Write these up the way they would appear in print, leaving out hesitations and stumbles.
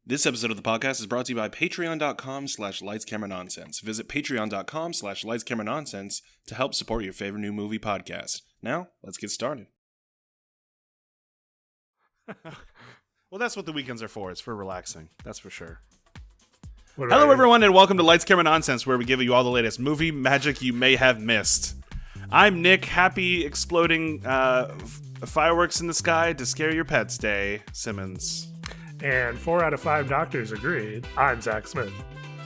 This episode of the podcast is brought to you by patreon.com/lightscameranonsense. Visit patreon.com/lightscameranonsense to help support your favorite new movie podcast. Now, let's get started. Well, that's what the weekends are for. It's for relaxing. That's for sure. Hello, everyone, and welcome to Lights, Camera, Nonsense, where we give you all the latest movie magic you may have missed. I'm Nick, happy exploding fireworks in the sky to scare your pets day, Simmons. And 4 out of 5 doctors agreed. I'm Zach Smith.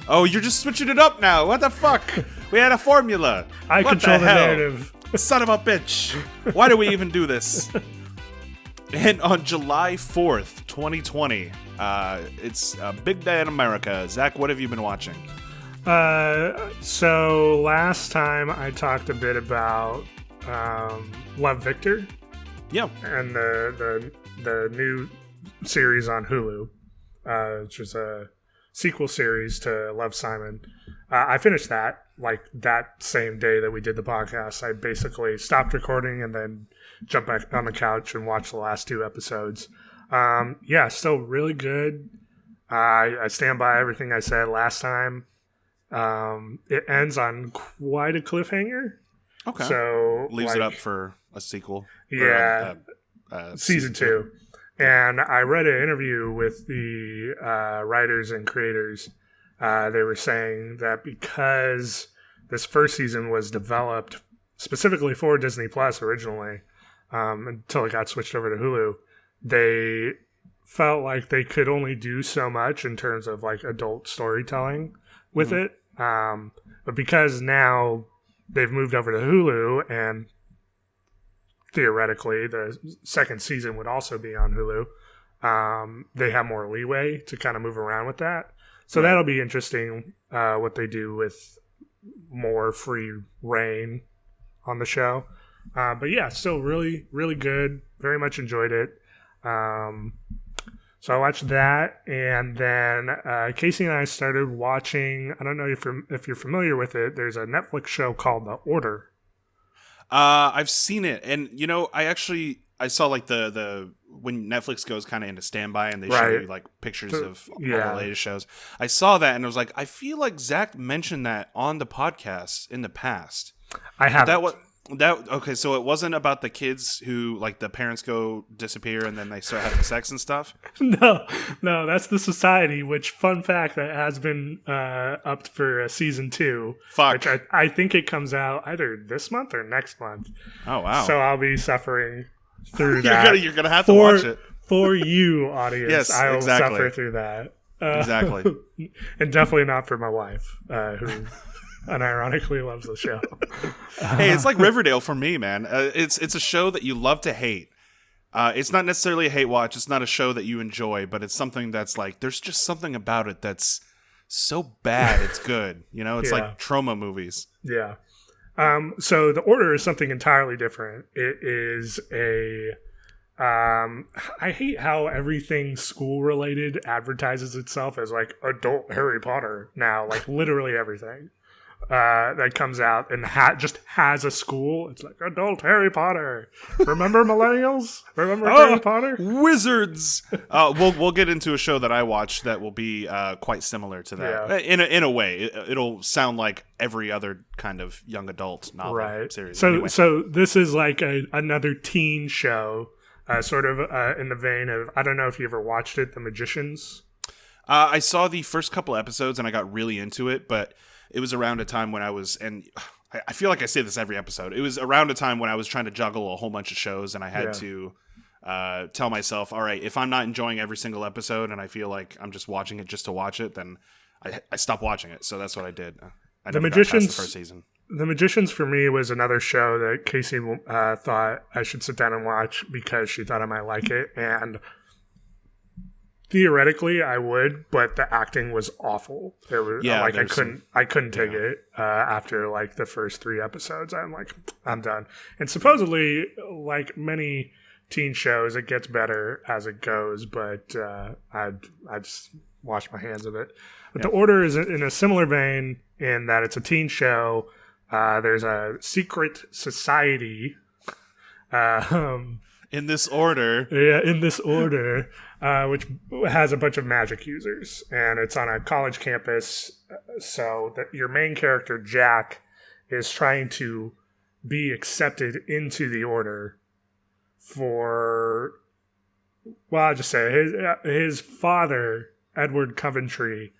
Oh, you're just switching it up now. What the fuck? We had a formula. I what control the hell? narrative. Son of a bitch. Why do we even do this? And on July 4th, 2020, it's a big day in America. Zach, what have you been watching? So last time I talked a bit about Love, Victor. Yeah. And the new series on Hulu, which is a sequel series to Love, Simon. I finished that like that same day that we did the podcast. I basically stopped recording and then jumped back on the couch and watched the last 2 episodes. Yeah, still really good. I stand by everything I said last time. It ends on quite a cliffhanger. Okay. So leaves it up for a sequel. Yeah. Season 2. And I read an interview with the writers and creators. They were saying that because this first season was developed specifically for Disney Plus originally, until it got switched over to Hulu, they felt like they could only do so much in terms of like adult storytelling with it. But because now they've moved over to Hulu and theoretically the second season would also be on Hulu, they have more leeway to kind of move around with that. So that'll be interesting what they do with more free reign on the show. But yeah, still really, really good. Very much enjoyed it. So I watched that, and then Casey and I started watching, I don't know if you're familiar with it, there's a Netflix show called The Order. I've seen it, and you know, I saw like the when Netflix goes kind of into standby and they show you like pictures of all the latest shows. I saw that and I was like, I feel like Zach mentioned that on the podcast in the past. I have okay, so it wasn't about the kids who like the parents go disappear and then they start having sex and stuff? No, that's The Society, which, fun fact, that has been upped for season 2. Fuck. Which I think it comes out either this month or next month. Oh, wow. So I'll be suffering through that. You're gonna have to watch it. For you, audience. Yes, I will exactly. suffer through that. Exactly. And definitely not for my wife, who unironically loves the show. Hey, it's like Riverdale for me, man. It's a show that you love to hate. It's not necessarily a hate watch. It's not a show that you enjoy, but it's something that's like, there's just something about it that's so bad it's good. You know, it's like trauma movies. Yeah. So The Order is something entirely different. It is I hate how everything school related advertises itself as like adult Harry Potter now, like literally everything that comes out and just has a school. It's like adult Harry Potter. Remember millennials? Remember Harry Potter? Wizards. We'll get into a show that I watched that will be quite similar to that. Yeah. In a way, it'll sound like every other kind of young adult novel series. So this is like another teen show. Sort of in the vein of, I don't know if you ever watched it, The Magicians. I saw the first couple episodes and I got really into it, but it was around a time when I was, and I feel like I say this every episode, it was around a time when I was trying to juggle a whole bunch of shows and I had to tell myself, all right, if I'm not enjoying every single episode and I feel like I'm just watching it just to watch it, then I stopped watching it. So that's what I did. I never got past the first season. The Magicians for me was another show that Casey thought I should sit down and watch because she thought I might like it, and theoretically I would, but the acting was awful. It was like I couldn't take it after like the first 3 episodes. I'm like, I'm done. And supposedly, like many teen shows, it gets better as it goes, but I just washed my hands of it. But The Order is in a similar vein in that it's a teen show. There's a secret society In this order. Yeah, in this order, which has a bunch of magic users, and it's on a college campus. So that your main character Jack is trying to be accepted into the order for, well, I'll just say his father, Edward Coventry.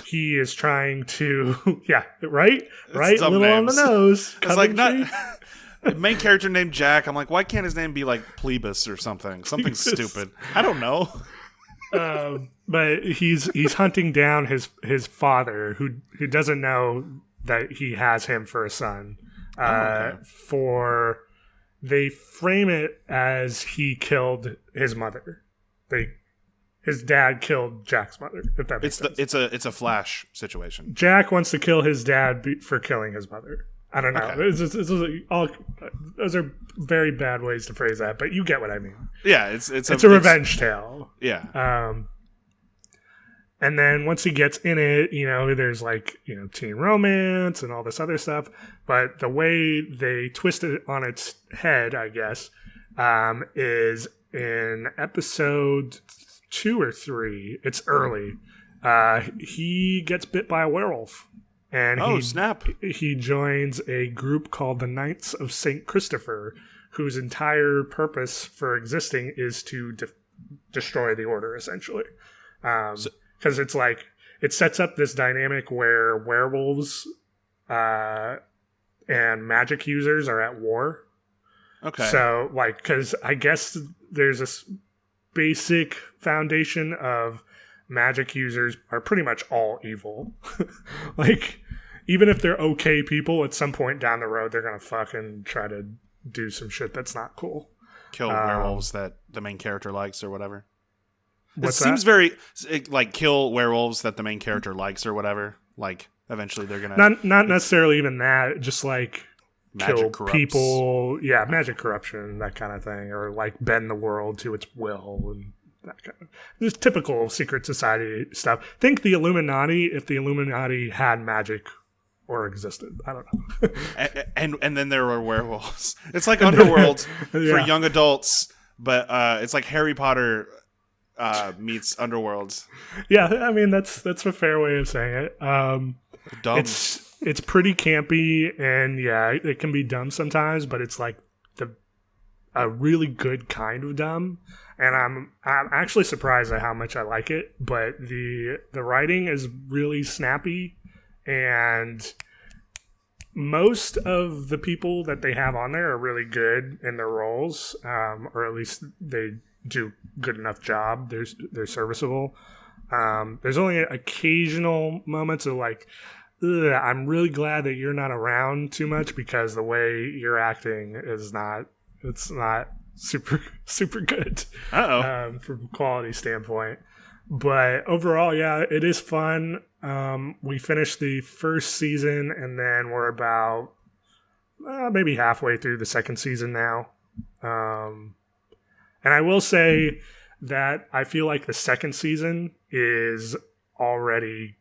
He is trying to, yeah, right, a little names. On the nose. It's like not. The main character named Jack. I'm like, why can't his name be like Plebus or something? Something stupid. I don't know. But he's hunting down his father, who doesn't know that he has him for a son. Okay. They frame it as he killed his mother. His dad killed Jack's mother. If that makes sense. It's a Flash situation. Jack wants to kill his dad for killing his mother. I don't know. Okay. Those are very bad ways to phrase that, but you get what I mean. Yeah, it's a revenge tale. Yeah. And then once he gets in it, there's teen romance and all this other stuff. But the way they twist it on its head, I guess, is in episode 2 or 3. It's early. He gets bit by a werewolf. And snap. He joins a group called the Knights of St. Christopher, whose entire purpose for existing is to destroy the order, essentially. Because it's like, it sets up this dynamic where werewolves and magic users are at war. Okay. So, because I guess there's this basic foundation of magic users are pretty much all evil. Even if they're okay people, at some point down the road, they're going to fucking try to do some shit that's not cool. Kill werewolves that the main character likes or whatever. What's it seems very, kill werewolves that the main character likes or whatever. Eventually they're going to... Not necessarily even that, just kill corrupts. people. Yeah, magic corruption, that kind of thing. Or bend the world to its will and that kind of... Just typical secret society stuff. Think the Illuminati if the Illuminati had magic or existed. I don't know. and then there were werewolves. It's like Underworld for young adults, but it's like Harry Potter meets Underworld. Yeah, I mean that's a fair way of saying it. Dumb. It's pretty campy, and yeah, it can be dumb sometimes, but it's a really good kind of dumb. And I'm actually surprised at how much I like it. But the writing is really snappy, and most of the people that they have on there are really good in their roles, or at least they do good enough job. They're serviceable. There's only occasional moments of I'm really glad that you're not around too much because the way you're acting is not super super good. From a quality standpoint. But overall, yeah, it is fun. We finished the first season, and then we're about maybe halfway through the second season now. And I will say that I feel like the second season is already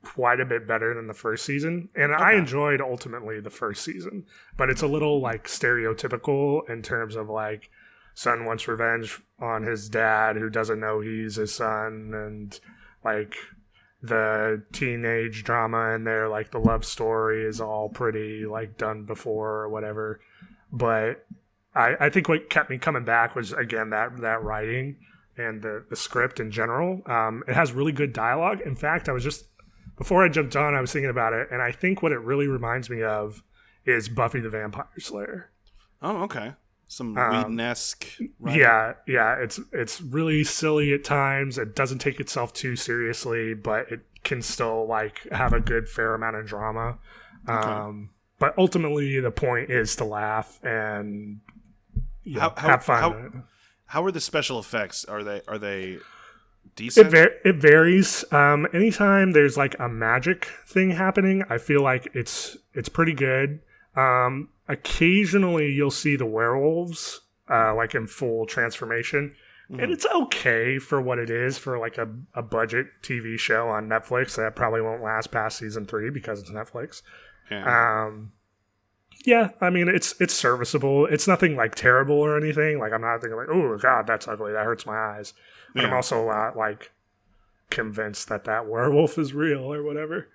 quite a bit better than the first season. And okay. I enjoyed ultimately the first season, but it's a little stereotypical in terms of son wants revenge on his dad who doesn't know he's his son, and the teenage drama in there, the love story is all pretty done before or whatever. But I think what kept me coming back was, again, that writing and the script in general. It has really good dialogue. In fact, before I jumped on, I was thinking about it, and I think what it really reminds me of is Buffy the Vampire Slayer. Oh, okay. Some Whedon-esque writing. Yeah. It's really silly at times. It doesn't take itself too seriously, but it can still have a good fair amount of drama. Okay. But ultimately, the point is to laugh and have fun. How are the special effects? Are they decent? It varies. Anytime there's a magic thing happening, I feel like it's pretty good. Occasionally you'll see the werewolves in full transformation, and it's okay for what it is for a budget TV show on Netflix that probably won't last past season 3 because it's Netflix. Yeah, I mean it's serviceable. It's nothing like terrible or anything. Like I'm not thinking like, oh god, that's ugly. That hurts my eyes. But I'm also not like convinced that werewolf is real or whatever.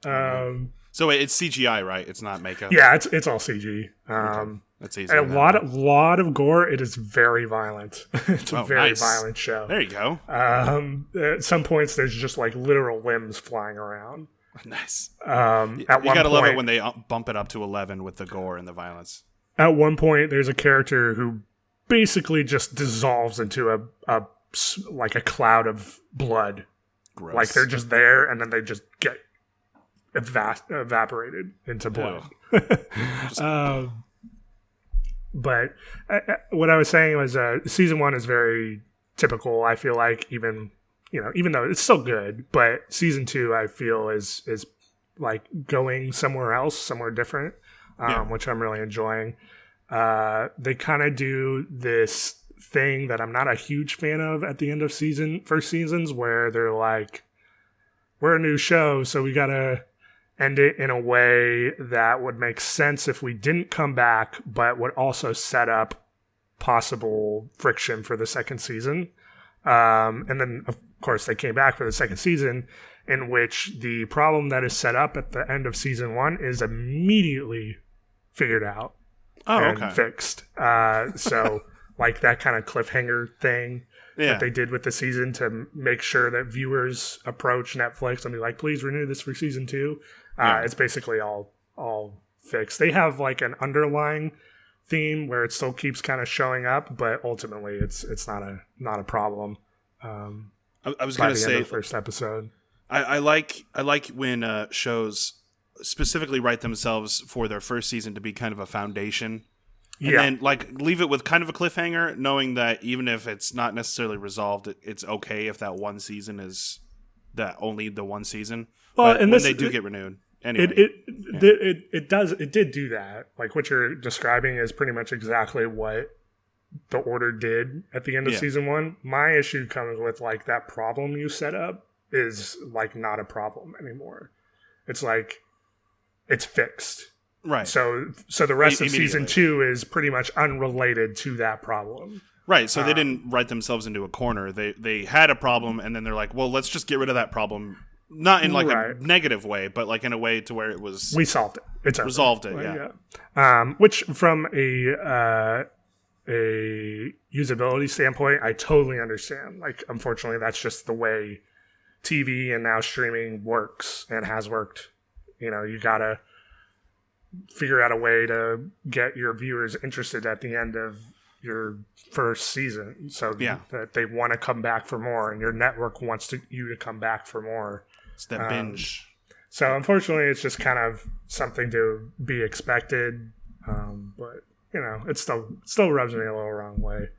So it's CGI, right? It's not makeup. Yeah, it's all CG. Okay. That's easy. And a lot of gore. It is very violent. It's a very violent show. There you go. At some points, there's just like literal limbs flying around. Nice. You gotta love it when they bump it up to 11 with the gore and the violence. At one point, there's a character who basically just dissolves into a cloud of blood. Gross. Like they're just there, and then they just get evaporated into blood. But what I was saying was season 1 is very typical. I feel like even though it's still good, but season 2 I feel is like going somewhere else, somewhere different, which I'm really enjoying. They kind of do this thing that I'm not a huge fan of at the end of first seasons, where they're like, we're a new show, so we gotta end it in a way that would make sense if we didn't come back, but would also set up possible friction for the second season. And then, of course, they came back for the second season, in which the problem that is set up at the end of season 1 is immediately figured out and fixed. So, like that kind of cliffhanger thing that they did with the season to make sure that viewers approach Netflix and be like, please renew this for season 2. It's basically all fixed. They have like an underlying theme where it still keeps kind of showing up, but ultimately it's not a problem. I was going to say the first episode. I like when shows specifically write themselves for their first season to be kind of a foundation. And then like leave it with kind of a cliffhanger, knowing that even if it's not necessarily resolved, it's okay if that one season is only the one season. Well, but and when they do get renewed. Anyway, it did do that. Like what you're describing is pretty much exactly what the Order did at the end of season 1. My issue comes with like that problem you set up is like not a problem anymore. It's like it's fixed. Right. So the rest of season 2 is pretty much unrelated to that problem. Right. So they didn't write themselves into a corner. They had a problem, and then they're like, well, let's just get rid of that problem. Not in like a negative way, but like in a way to where it was... We solved it. It's resolved it, which from a usability standpoint, I totally understand. Like, unfortunately, that's just the way TV and now streaming works and has worked. You gotta figure out a way to get your viewers interested at the end of your first season so that they want to come back for more, and your network wants you to come back for more. It's that binge. So unfortunately, it's just kind of something to be expected. But it still rubs me a little wrong way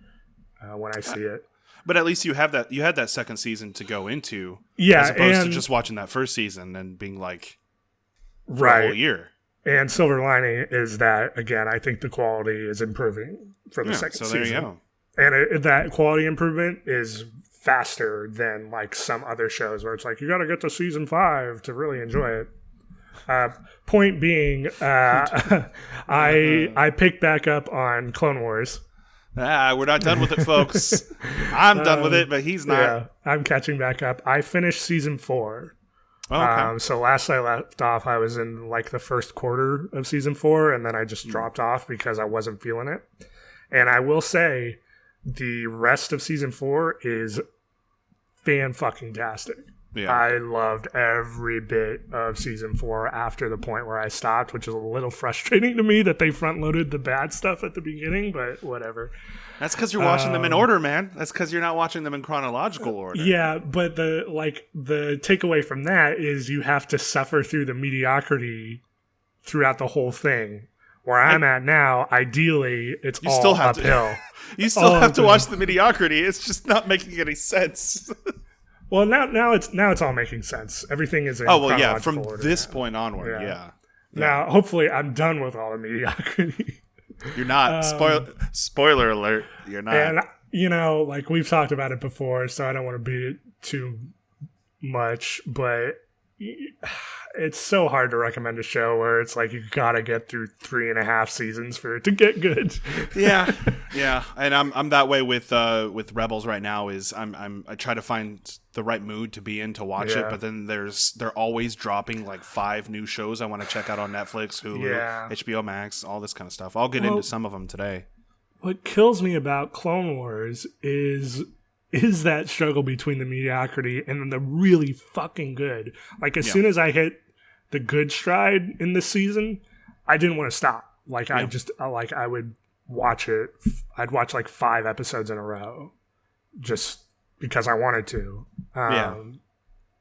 when I see it. But at least you had that second season to go into, as opposed to just watching that first season and being like, for a whole year. And silver lining is that, again, I think the quality is improving for the second season. So there you go. And that quality improvement is faster than like some other shows where it's like, you got to get to season 5 to really enjoy it. Point being, I picked back up on Clone Wars. We're not done with it, folks. I'm done with it, but he's not. Yeah, I'm catching back up. I finished season 4. Oh, okay. So last I left off, I was in like the first quarter of season 4, and then I just dropped off because I wasn't feeling it. And I will say, the rest of season 4 is fan-fucking-tastic. Yeah. I loved every bit of season 4 after the point where I stopped, which is a little frustrating to me that they front-loaded the bad stuff at the beginning, but whatever. That's because you're watching them in order, man. That's because you're not watching them in chronological order. Yeah, but the takeaway from that is you have to suffer through the mediocrity throughout the whole thing. Where I'm at now, ideally, it's all uphill. You still have to watch the mediocrity. It's just not making any sense. Well, now it's all making sense. Everything is in chronological from order this now. point onward, yeah. Now, hopefully, I'm done with all the mediocrity. You're not. Spoiler alert. You're not. And, like we've talked about it before, so I don't want to beat it too much, but it's so hard to recommend a show where it's like you gotta get through 3.5 seasons for it to get good. Yeah, and I'm that way with Rebels right now. Is I try to find the right mood to be in to watch it, but then they're always dropping like 5 new shows I want to check out on Netflix, Hulu, HBO Max, all this kind of stuff. I'll get into some of them today. What kills me about Clone Wars is that struggle between the mediocrity and then the really fucking good. Like, as soon as I hit the good stride in this season, I didn't want to stop. Like, I would watch it. I'd watch like 5 episodes in a row just because I wanted to.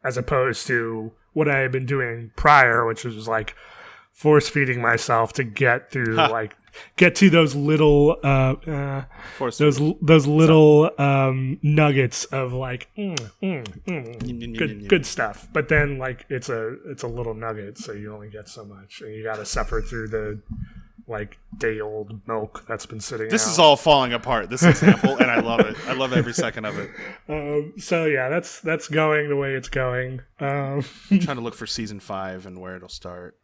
As opposed to what I had been doing prior, which was like force feeding myself to get through get to those little nuggets of like good stuff. But then like it's a little nugget, so you only get so much, and you got to suffer through the like day old milk that's been sitting. This is all falling apart. This example, and I love it. I love every second of it. So yeah, that's going the way it's going. I'm trying to look for season 5 and where it'll start,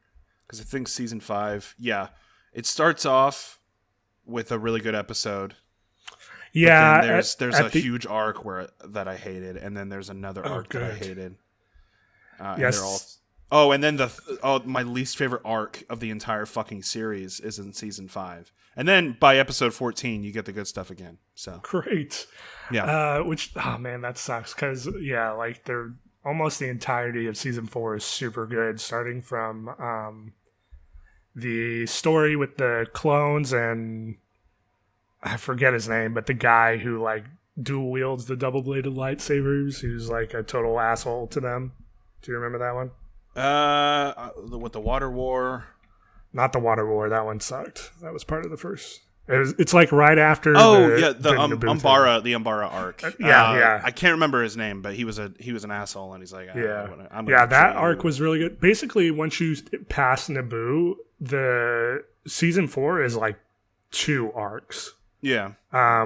because I think season 5, it starts off with a really good episode. Yeah, there's a huge arc that I hated, and then there's another arc that I hated. Yes. And then my least favorite arc of the entire fucking series is in season 5, and then by episode 14 you get the good stuff again. So great. Yeah. That sucks, because like they're almost the entirety of season 4 is super good, starting from the story with the clones, and I forget his name, but the guy who like dual wields the double-bladed lightsabers, who's like a total asshole to them. Do you remember that one? With the water war. Not the water war. That one sucked. That was part of the first. It's like right after. The Umbara arc. I can't remember his name, but he was an asshole, and he's like, that arc was really good. Basically, once you pass Naboo, the season 4 is like 2 arcs. Yeah.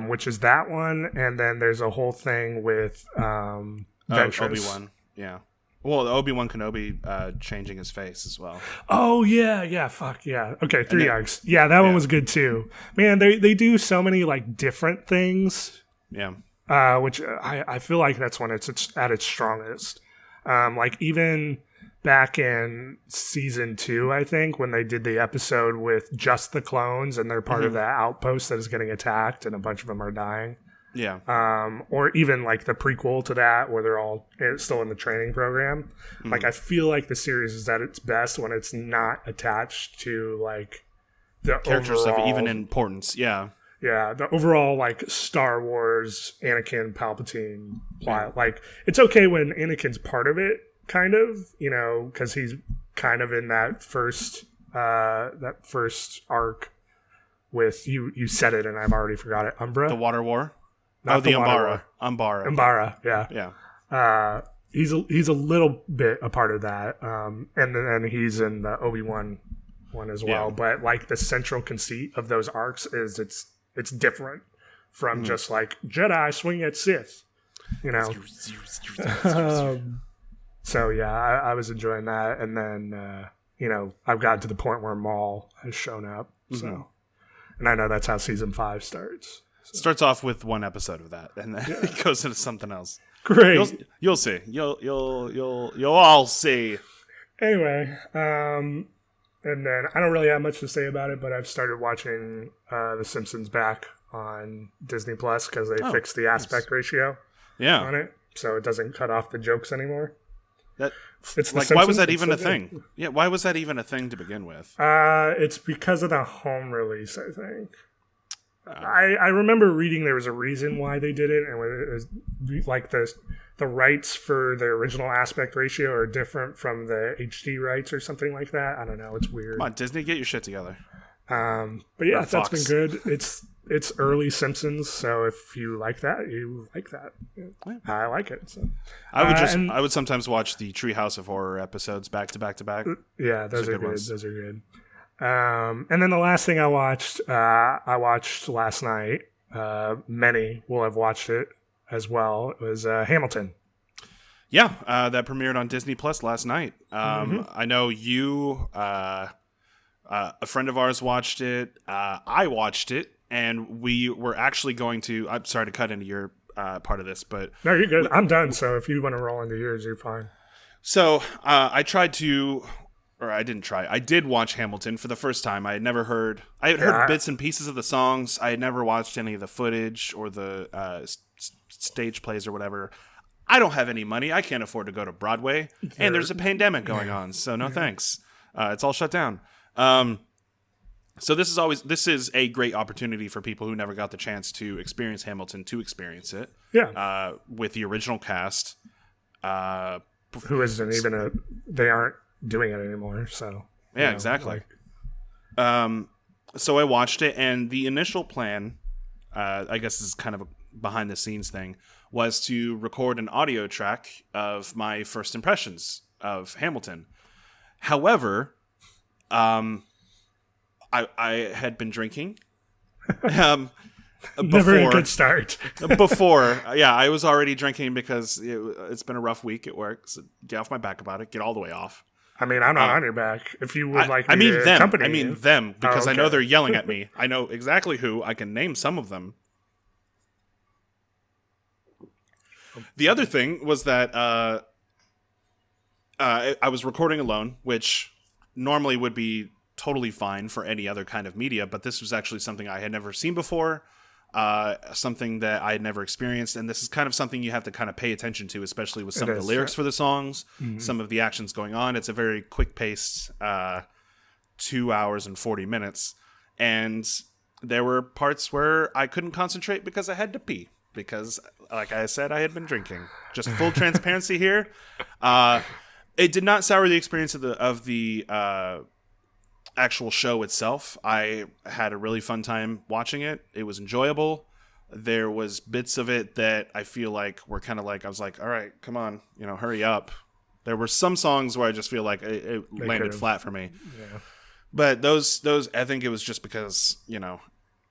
Which is that one, and then there's a whole thing with Ventress. Obi-Wan. Yeah. Well, Obi-Wan Kenobi changing his face as well. Oh, yeah. Fuck, yeah. Okay, 3 arcs. Yeah, that one was good, too. Man, they do so many, like, different things. Yeah. Which I feel like that's when it's at its strongest. Like, even back in season 2, I think, when they did the episode with just the clones, and they're part of that outpost that is getting attacked, and a bunch of them are dying. Yeah. Or even like the prequel to that, where they're all still in the training program. Like, I feel like the series is at its best when it's not attached to like the characters overall, of even importance. Yeah. Yeah, the overall like Star Wars Anakin Palpatine plot. Like, it's okay when Anakin's part of it, kind of, because he's kind of in that first arc with you said it and I've already forgot it. Umbra, the Water War. Not the Umbara. Yeah. He's a little bit a part of that, and then he's in the Obi-Wan one as well. But like the central conceit of those arcs is it's different from just like Jedi swing at Sith, So yeah, I was enjoying that, and then I've gotten to the point where Maul has shown up, so, and I know that's how season 5 starts. So. Starts off with 1 episode of that, and then it goes into something else. Great. You'll see. You'll all see. Anyway, and then I don't really have much to say about it, but I've started watching The Simpsons back on Disney Plus because they fixed the aspect ratio on it, so it doesn't cut off the jokes anymore. It's like, why was that even a thing? Yeah, why was that even a thing to begin with? It's because of the home release, I think. I remember reading there was a reason why they did it, and it was like the rights for the original aspect ratio are different from the HD rights or something like that. I don't know. It's weird. Come on, Disney, get your shit together. But yeah, that's been good. It's early Simpsons, so if you like that, you like that. Yeah. I like it. So. I would sometimes watch the Treehouse of Horror episodes back to back to back. Yeah, those are good. Those are good. And then the last thing I watched last night. Many will have watched it as well. It was Hamilton. Yeah, that premiered on Disney Plus last night. I know you, a friend of ours watched it. I watched it, and we were actually going to. I'm sorry to cut into your part of this, but no, you're good. I'm done. So if you want to roll into yours, you're fine. So I tried to, or I didn't try. I did watch Hamilton for the first time. I had never heard. I had heard bits and pieces of the songs. I had never watched any of the footage or the stage plays or whatever. I don't have any money. I can't afford to go to Broadway, and there's a pandemic going on. So no thanks. It's all shut down. So this is a great opportunity for people who never got the chance to experience Hamilton to experience it. Yeah. With the original cast. Who isn't even they aren't doing it anymore. So yeah, exactly. So I watched it, and the initial plan, I guess this is kind of a behind the scenes thing, was to record an audio track of my first impressions of Hamilton. However, I had been drinking. Never a good start. I was already drinking because it's been a rough week at work. So get off my back about it. Get all the way off. I mean, I'm not on your back. If you would like me I mean to them. accompany I mean you. them, because Oh, I know okay. they're yelling at me. I know exactly who. I can name some of them. The other thing was that I was recording alone, which normally would be totally fine for any other kind of media, but this was actually something I had never seen before, something that I had never experienced, and this is kind of something you have to kind of pay attention to, especially with some of the lyrics for the songs, some of the actions going on. It's a very quick-paced 2 hours and 40 minutes, and there were parts where I couldn't concentrate because I had to pee. Because, like I said, I had been drinking. Just full transparency here. It did not sour the experience of the actual show itself. I had a really fun time watching it. It was enjoyable. There was bits of it that I feel like were kind of like, I was like, all right, come on, hurry up. There were some songs where I just feel like it landed flat for me. Yeah. But those, I think it was just because,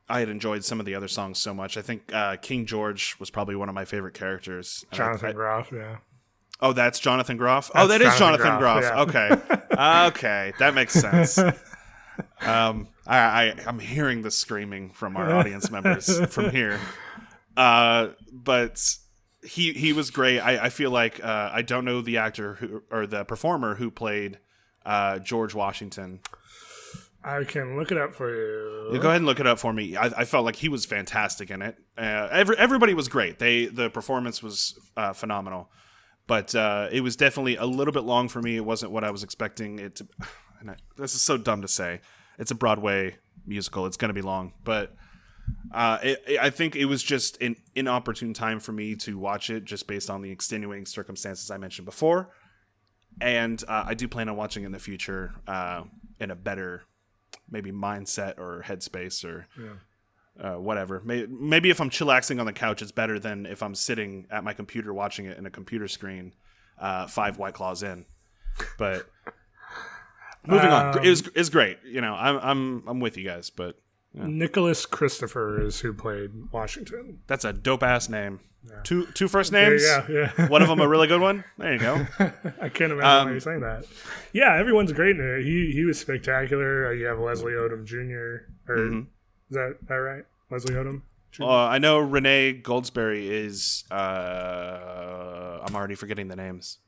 I had enjoyed some of the other songs so much. I think King George was probably one of my favorite characters. Jonathan Groff, yeah. Oh, that's Jonathan Groff? That is Jonathan Groff. Yeah. Okay. Okay, that makes sense. I'm hearing the screaming from our audience members from here. But he was great. I feel like I don't know the actor or the performer who played George Washington. I can look it up for you. Go ahead and look it up for me. I felt like he was fantastic in it. Everybody was great. The performance was phenomenal, but it was definitely a little bit long for me. It wasn't what I was expecting it to. This is so dumb to say. It's a Broadway musical. It's going to be long, but I think it was just an inopportune time for me to watch it, just based on the extenuating circumstances I mentioned before. And I do plan on watching it in the future in a better, maybe mindset or headspace or whatever. Maybe if I'm chillaxing on the couch, it's better than if I'm sitting at my computer watching it in a computer screen, 5 White Claws in. But moving on, it's great. I'm with you guys, but Nicholas Christopher is who played Washington. that's a dope ass name. Yeah. Two first names. Yeah. One of them a really good one. There you go. I can't imagine why you're saying that. Yeah, everyone's great in it. He was spectacular. You have Leslie Odom Jr. Is that right? Leslie Odom Jr.? I know Renee Goldsberry is. I'm already forgetting the names.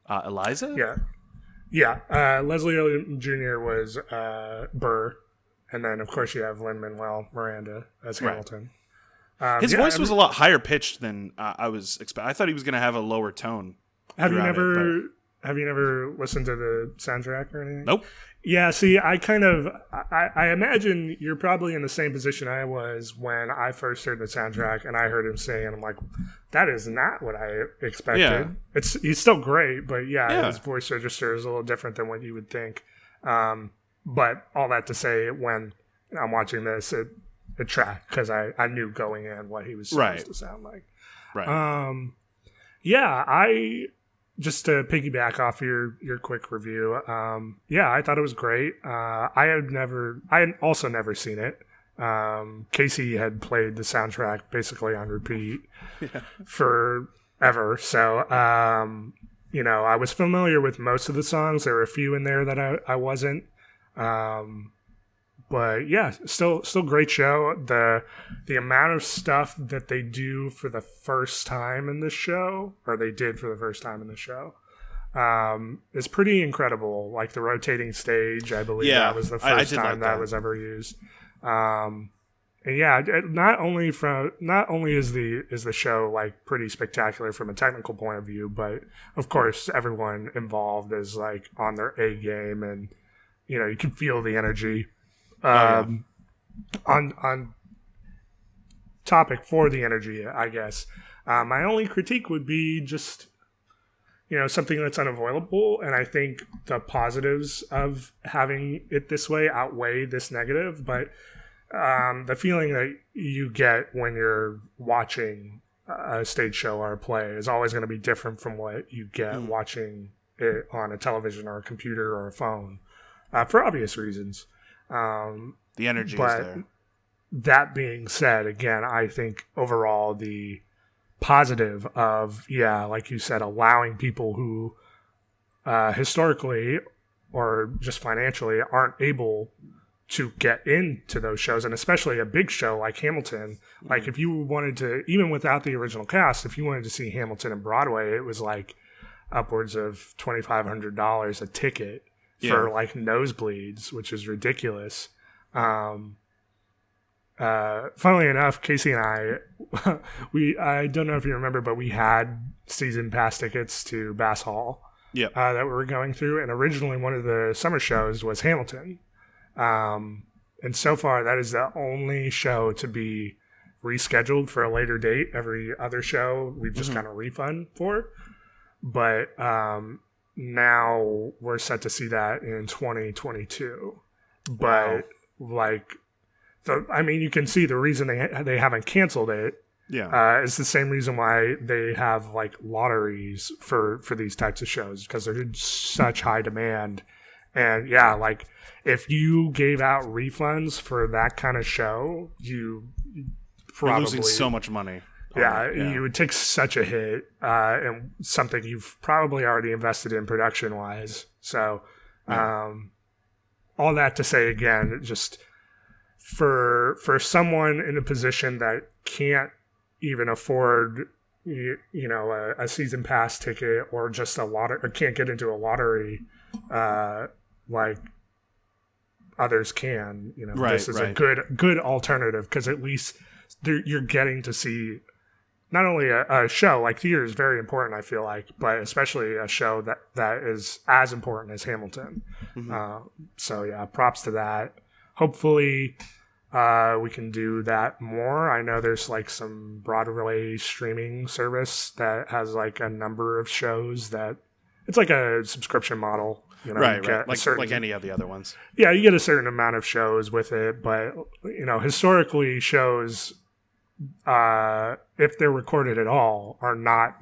Eliza. Yeah. Leslie Odom Jr. was Burr, and then of course you have Lin-Manuel Miranda as Hamilton. His voice was a lot higher pitched than I was expecting. I thought he was going to have a lower tone. Have you never listened to the soundtrack or anything? Nope. Yeah, see, I imagine you're probably in the same position I was when I first heard the soundtrack and I heard him sing, and I'm like, that is not what I expected. Yeah. He's still great, but his voice register is a little different than what you would think. But all that to say, when I'm watching this, it tracked because I knew going in what he was supposed to sound like. Right. Just to piggyback off your quick review, I thought it was great. I had also never seen it. Casey had played the soundtrack basically on repeat for ever. So, I was familiar with most of the songs. There were a few in there that I wasn't. But yeah, still great show. The amount of stuff that they do for the first time in the show, or they did for the first time in the show, is pretty incredible. Like the rotating stage, I believe that was the first time that was ever used. And yeah, not only is the show like pretty spectacular from a technical point of view, but of course everyone involved is like on their A game, and you can feel the energy. On topic for the energy, I guess. My only critique would be just something that's unavoidable, and I think the positives of having it this way outweigh this negative, but the feeling that you get when you're watching a stage show or a play is always going to be different from what you get watching it on a television or a computer or a phone, for obvious reasons. The energy is there. That being said, again, I think overall the positive of, like you said, allowing people who historically or just financially aren't able to get into those shows, and especially a big show like Hamilton. Like if you wanted to, even without the original cast, if you wanted to see Hamilton in Broadway, it was like upwards of $2,500 a ticket for like nosebleeds, which is ridiculous. Funnily enough, Casey and I don't know if you remember, but we had season pass tickets to Bass Hall that we were going through, and originally one of the summer shows was Hamilton. And so far that is the only show to be rescheduled for a later date. Every other show we've just kind of refund for, but now we're set to see that in 2022. But you can see the reason they haven't canceled it. It's the same reason why they have like lotteries for these types of shows, because they're in such high demand. And like if you gave out refunds for that kind of show, you're losing so much money. You would take such a hit, and something you've probably already invested in production-wise. So, all that to say, again, just for someone in a position that can't even afford, a season pass ticket or just a lottery, or can't get into a lottery, like others can, this is a good alternative, because at least you're getting to see not only a show, like theater is very important, I feel like, but especially a show that is as important as Hamilton. Props to that. Hopefully we can do that more. I know there's like some Broadway streaming service that has like a number of shows that it's like a subscription model. Right. Like any of the other ones. Yeah, you get a certain amount of shows with it, but historically shows, if they're recorded at all, are not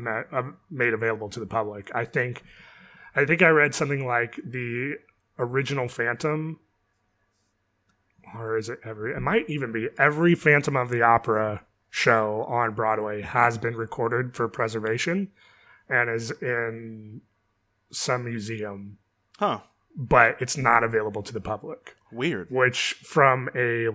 made available to the public. I think I read something like the original Phantom, or is it it might even be every Phantom of the Opera show on Broadway has been recorded for preservation and is in some museum. Huh. But it's not available to the public. Weird. Which, from a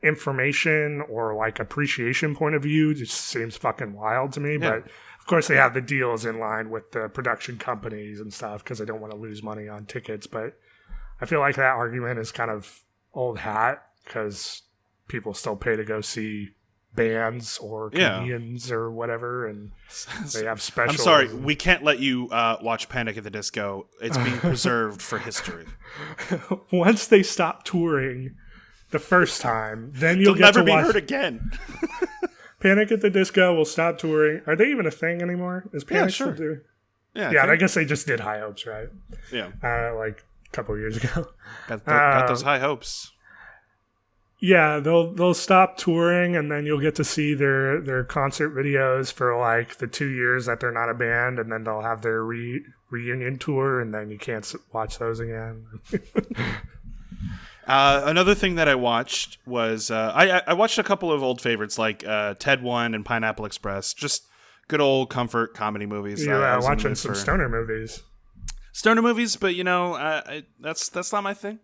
information or appreciation point of view, just seems fucking wild to me. Yeah. But of course they have the deals in line with the production companies and stuff, because they don't want to lose money on tickets. But I feel like that argument is kind of old hat, because people still pay to go see bands or comedians or whatever, and they have specials. I'm sorry, we can't let you watch Panic at the Disco. It's being preserved for history. Once they stop touring the first time, then you'll get never to be watch... heard again. Panic at the Disco will stop touring. Are they even a thing anymore? Is Panic still doing? Yeah, I guess they just did High Hopes, right? Yeah, a couple years ago. Got those high hopes. Yeah, they'll stop touring, and then you'll get to see their concert videos for the 2 years that they're not a band, and then they'll have their reunion tour, and then you can't watch those again. Another thing that I watched was I watched a couple of old favorites like Ted 1 and Pineapple Express. Just good old comfort comedy movies. You watching some stoner movies? Stoner movies, but that's not my thing.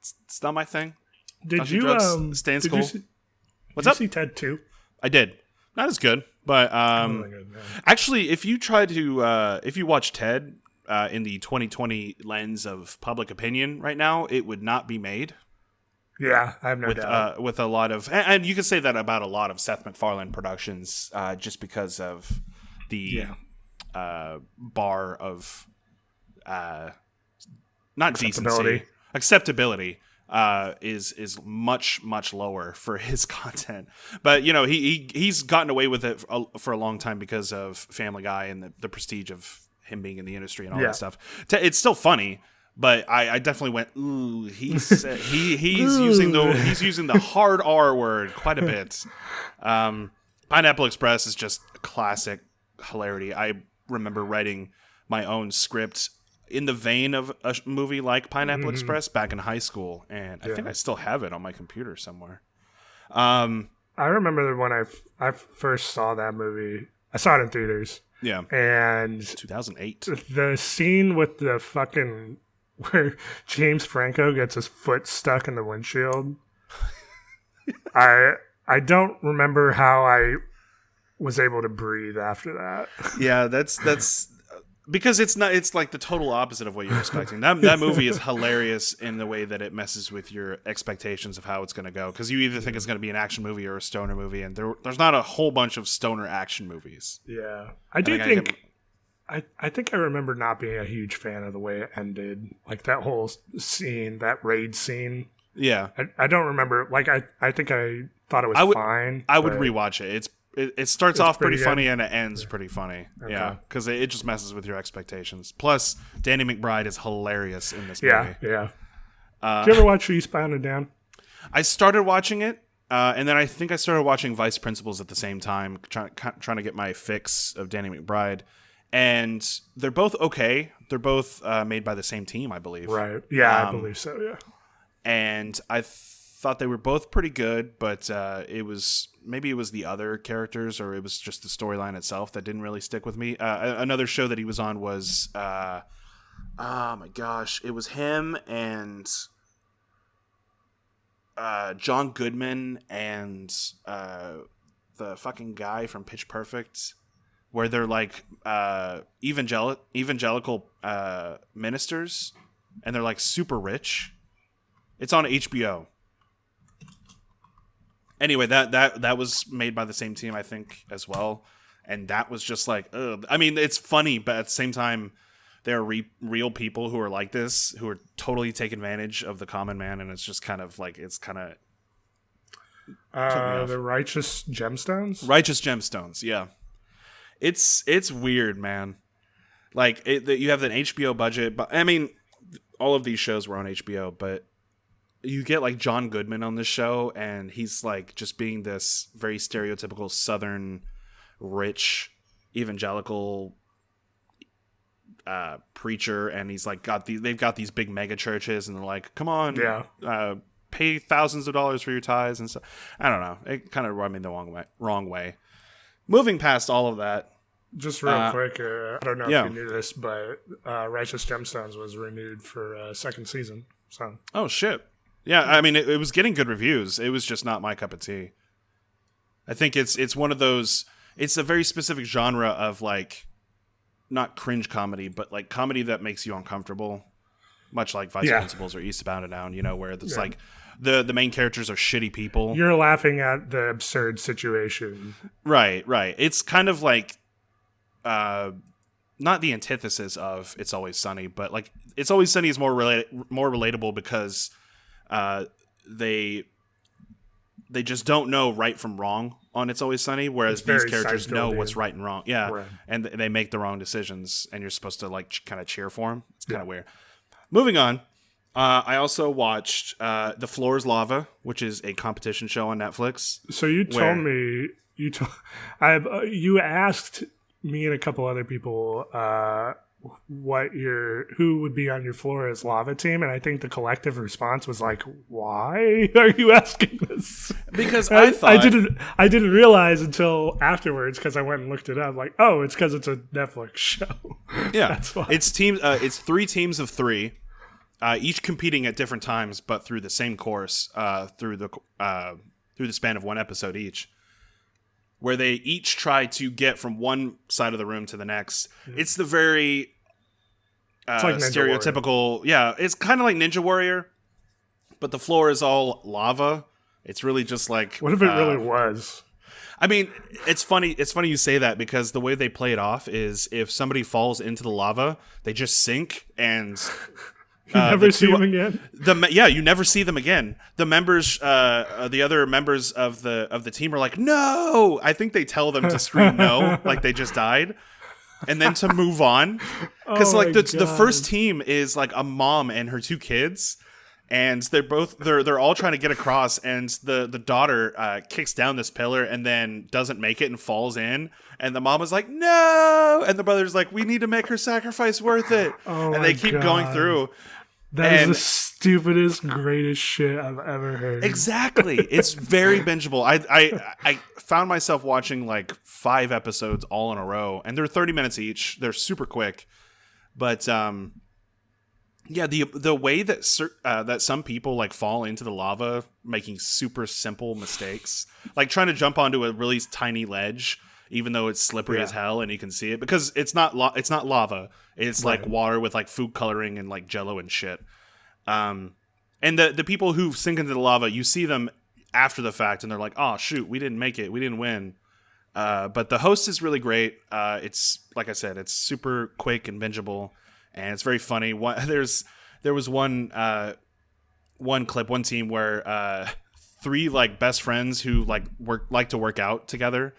It's not my thing. Did you Stan's cool. What's up? Did you see Ted 2? I did. Not as good, but actually, if you watch Ted in the 2020 lens of public opinion right now, it would not be made. Yeah, I have no doubt. With a lot of, and you can say that about a lot of Seth MacFarlane productions, just because of the bar of not decency, acceptability. Is much lower for his content, but he's gotten away with it for a long time because of Family Guy and the prestige of him being in the industry and all that stuff. It's still funny, but I definitely went, ooh, he's using the hard R word quite a bit. Pineapple Express is just a classic hilarity. I remember writing my own script in the vein of a movie like Pineapple Express back in high school, and I think I still have it on my computer somewhere. I remember when I first saw that movie. I saw it in theaters. Yeah. And 2008. The scene with the fucking where James Franco gets his foot stuck in the windshield. I don't remember how I was able to breathe after that. Yeah, that's because it's like the total opposite of what you're expecting. That movie is hilarious in the way that it messes with your expectations of how it's going to go. Because you either think it's going to be an action movie or a stoner movie, and there's not a whole bunch of stoner action movies. Yeah, I think I remember not being a huge fan of the way it ended. Like that whole scene, that raid scene. Yeah, I don't remember. Like I think I thought it was fine. I would rewatch it. It starts off pretty funny and it ends pretty funny. Okay. Yeah, because it just messes with your expectations. Plus, Danny McBride is hilarious in this movie. Yeah. Did you ever watch Eastbound and Down? I started watching it, and then I think I started watching Vice Principals at the same time, trying to get my fix of Danny McBride. And they're both okay. They're both made by the same team, I believe. Right. Yeah, I believe so, yeah. And I thought they were both pretty good, but it was the other characters, or it was just the storyline itself that didn't really stick with me. Another show that he was on was oh my gosh, it was him and John Goodman and the fucking guy from Pitch Perfect, where they're like evangelical ministers, and they're like super rich. It's on HBO. Anyway, that was made by the same team, I think, as well. And that was just like, ugh. I mean, it's funny, but at the same time, there are real people who are like this, who are totally take advantage of the common man, and it's just kind of like, it's kind of... the Righteous Gemstones? Righteous Gemstones, yeah. It's weird, man. Like, you have an HBO budget, but I mean, all of these shows were on HBO, but you get like John Goodman on this show, and he's like just being this very stereotypical Southern rich evangelical preacher, and he's like they've got these big mega churches, and they're like, come on, pay thousands of dollars for your tithes and stuff. I don't know, it kind of rubbed me the wrong way. Moving past all of that, just real quick, I don't know if you knew this, but Righteous Gemstones was renewed for a second season. So oh shit. Yeah, I mean, it was getting good reviews. It was just not my cup of tea. I think it's one of those... It's a very specific genre of, like, not cringe comedy, but, like, comedy that makes you uncomfortable. Much like Vice Principals or Eastbound and Down, where it's like the main characters are shitty people. You're laughing at the absurd situation. Right. It's kind of like... not the antithesis of It's Always Sunny, but, like, It's Always Sunny is more relatable because... they just don't know right from wrong on It's Always Sunny, whereas these characters know what's right and wrong. Yeah, right. And they make the wrong decisions, and you're supposed to like kind of cheer for them. It's kind of weird. Moving on, I also watched The Floor is Lava, which is a competition show on Netflix. So you told me you asked me and a couple other people who would be on your floor as lava team, and I think the collective response was like, why are you asking this? Because I didn't realize until afterwards, because I went and looked it up, like, oh, it's because it's a Netflix show. Yeah. That's why. It's teams it's 3 teams of 3, each competing at different times but through the same course, through the span of 1 episode each, where they each try to get from one side of the room to the next. It's the very it's like stereotypical. Yeah, it's kind of like Ninja Warrior, but the floor is all lava. It's really just like... What if it really was? I mean, it's funny. It's funny you say that, because the way they play it off is if somebody falls into the lava, they just sink and... You never see them again. You never see them again. The members, the other members of the team are like, no. I think they tell them to scream no, like they just died, and then to move on. Because the first team is like a mom and her 2 kids, and they're all trying to get across, and the daughter kicks down this pillar and then doesn't make it and falls in. And the mom is like, no, and the brother's like, we need to make her sacrifice worth it. And they keep going through. That is the stupidest, greatest shit I've ever heard. Exactly. It's very bingeable. I found myself watching like 5 episodes all in a row, and they're 30 minutes each. They're super quick. But the way that that some people like fall into the lava making super simple mistakes, like trying to jump onto a really tiny ledge, even though it's slippery as hell and you can see it, because it's not lava. It's like water with like food coloring and like jello and shit. And the people who sink into the lava, you see them after the fact and they're like, oh shoot, we didn't make it. We didn't win. But the host is really great. It's like I said, it's super quick and bingeable, and it's very funny. There was one clip, one team where 3 like best friends who like to work out together.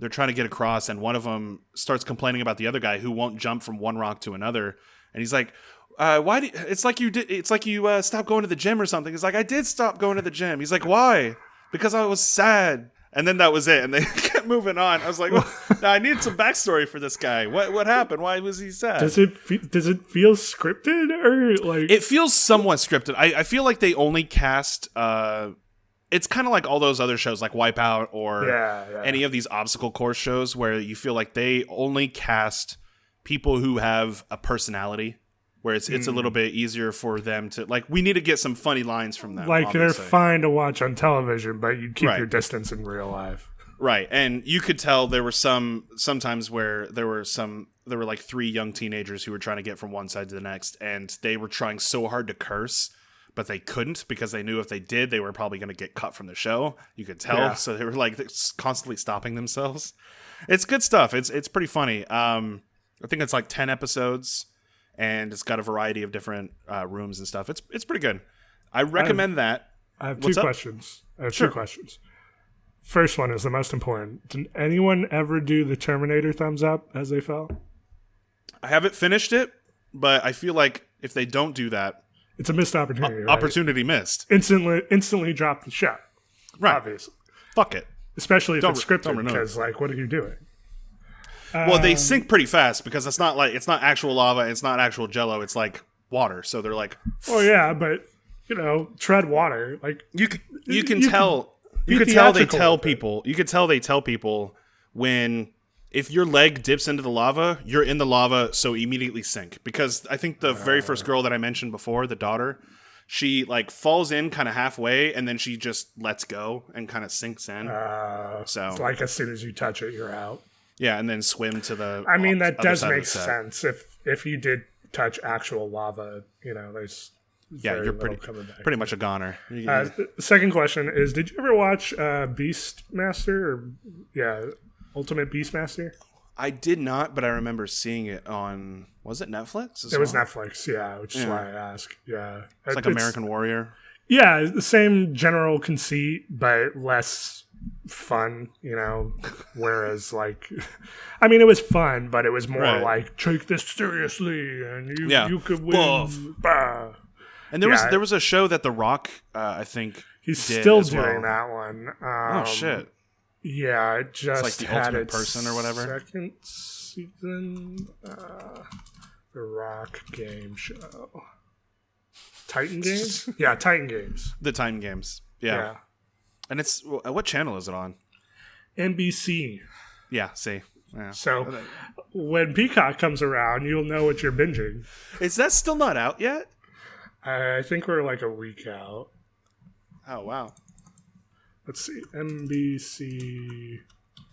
They're trying to get across, and one of them starts complaining about the other guy who won't jump from one rock to another. And he's like, it's like you stopped going to the gym or something. He's like, I did stop going to the gym. He's like, why? Because I was sad. And then that was it. And they kept moving on. I was like, well, I need some backstory for this guy. What happened? Why was he sad? Does it feel scripted, or like? It feels somewhat scripted. I feel like they only cast, it's kind of like all those other shows like Wipeout or any of these obstacle course shows where you feel like they only cast people who have a personality, where it's a little bit easier for them to, like, we need to get some funny lines from them. Like, obviously. they're fine to watch on television, but you keep your distance in real life. Right. And you could tell there were sometimes where there were like 3 young teenagers who were trying to get from one side to the next, and they were trying so hard to curse, but they couldn't, because they knew if they did, they were probably going to get cut from the show. You could tell. Yeah. So they were like constantly stopping themselves. It's good stuff. It's pretty funny. I think it's like 10 episodes, and it's got a variety of different rooms and stuff. It's pretty good. I recommend that. I have 2 questions. Two questions. First one is the most important. Did anyone ever do the Terminator thumbs up as they fell? I haven't finished it, but I feel like if they don't do that, it's a missed opportunity. Opportunity missed. Instantly drop the show. Right. Obviously. Fuck it. Especially if it's scripted, because like, what are you doing? Well, they sink pretty fast, because it's not actual lava, it's not actual jello, it's like water. So they're like, oh yeah, but tread water. Like you can tell they tell people when, if your leg dips into the lava, you're in the lava, so immediately sink. Because I think the very first girl that I mentioned before, the daughter, she like falls in kind of halfway, and then she just lets go and kind of sinks in. So it's like as soon as you touch it, you're out. Yeah, and then swim to the. I mean, that does make sense. If you did touch actual lava, there's you're pretty much a goner. Second question is: did you ever watch Beastmaster? Ultimate Beastmaster? I did not, but I remember seeing it on. Was it Netflix? It was Netflix, which is why I ask. Yeah, it's like American Warrior. Yeah, the same general conceit, but less fun, whereas like, I mean, it was fun, but it was more like, take this seriously and you could win. Bah. And there was a show that The Rock, I think he's still doing that one. Oh shit. Yeah, it just it's like The Ultimate Person or whatever. season. The Rock Game Show. Titan Games? Yeah, Titan Games. The Titan Games. Yeah. And it's what channel is it on? NBC. Yeah, see. Yeah. So when Peacock comes around, you'll know what you're binging. Is that still not out yet? I think we're like a week out. Oh, wow. Let's see. NBC.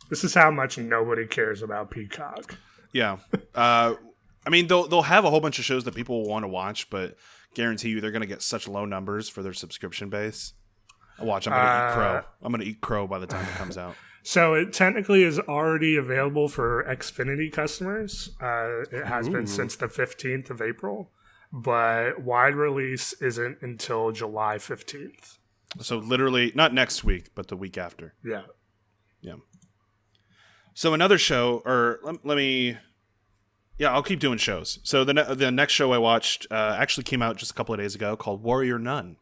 This is how much nobody cares about Peacock. Yeah. I mean, they'll have a whole bunch of shows that people will want to watch, but guarantee you they're going to get such low numbers for their subscription base. Watch, I'm going to eat crow. I'm going to eat crow by the time it comes out. So it technically is already available for Xfinity customers. It has been since the 15th of April, but wide release isn't until July 15th. So literally, not next week, but the week after. Yeah. Yeah. So another show, or let me... Yeah, I'll keep doing shows. So the next show I watched actually came out just a couple of days ago called Warrior Nun,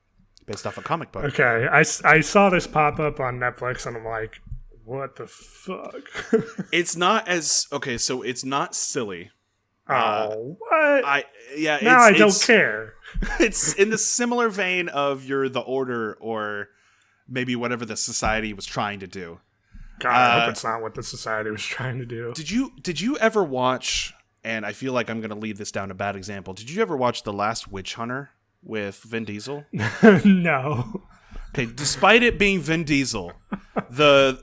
based off a comic book. Okay, I saw this pop up on Netflix, and I'm like, what the fuck? It's not as... Okay, so it's not silly. Oh, what? I don't care. It's in the similar vein of You're the Order, or maybe whatever the Society was trying to do. God, I hope it's not what the Society was trying to do. Did you ever watch... And I feel like I'm going to lead this down a bad example. Did you ever watch The Last Witch Hunter with Vin Diesel? No. Okay, despite it being Vin Diesel,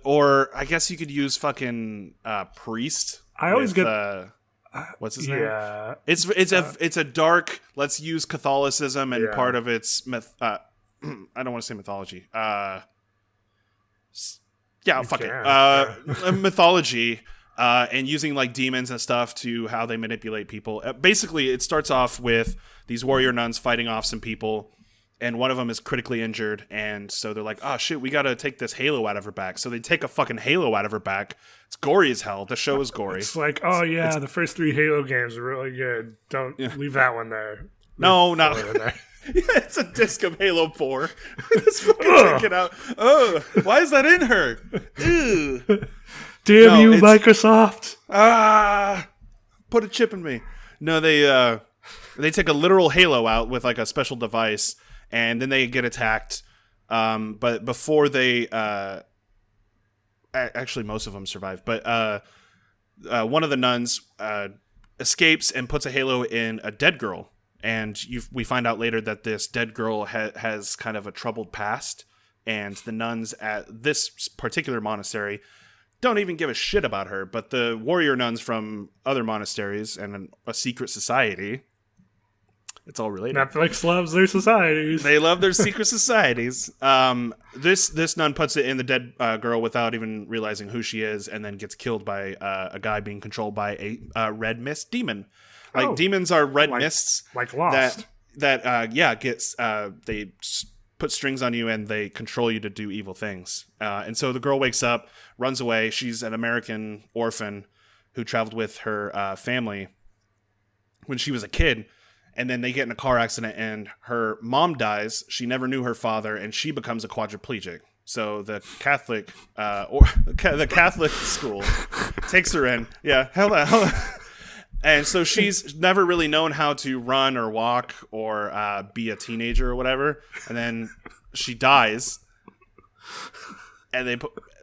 or I guess you could use fucking Priest. I always get what's his name? Yeah. It's a dark. Let's use Catholicism and part of its I don't want to say mythology. Mythology. And using like demons and stuff to how they manipulate people. Basically, it starts off with these warrior nuns fighting off some people, and one of them is critically injured, and so they're like, oh shit, we gotta take this halo out of her back. So they take a fucking halo out of her back. It's gory as hell. The show is gory. It's like, oh yeah, the first 3 Halo games are really good. Don't leave that one there. No. Yeah, it's a disc of Halo 4. Let's fucking take it out. Oh, why is that in her? Ew. Damn you, Microsoft! Put a chip in me. No, they take a literal Halo out with like a special device, and then they get attacked. But before they, actually most of them survive. But one of the nuns escapes and puts a Halo in a dead girl, and we find out later that this dead girl has kind of a troubled past, and the nuns at this particular monastery don't even give a shit about her, but the warrior nuns from other monasteries and a secret society, it's all related. Netflix loves their societies. They love their secret societies. This nun puts it in the dead girl without even realizing who she is, and then gets killed by a guy being controlled by a red mist demon. Like demons are red mists, like Lost. Gets they put strings on you and they control you to do evil things. And so the girl wakes up, runs away. She's an American orphan who traveled with her family when she was a kid. And then they get in a car accident and her mom dies. She never knew her father, and she becomes a quadriplegic. So the Catholic the Catholic school takes her in. Yeah, hold on. And so she's never really known how to run or walk or be a teenager or whatever. And then she dies, and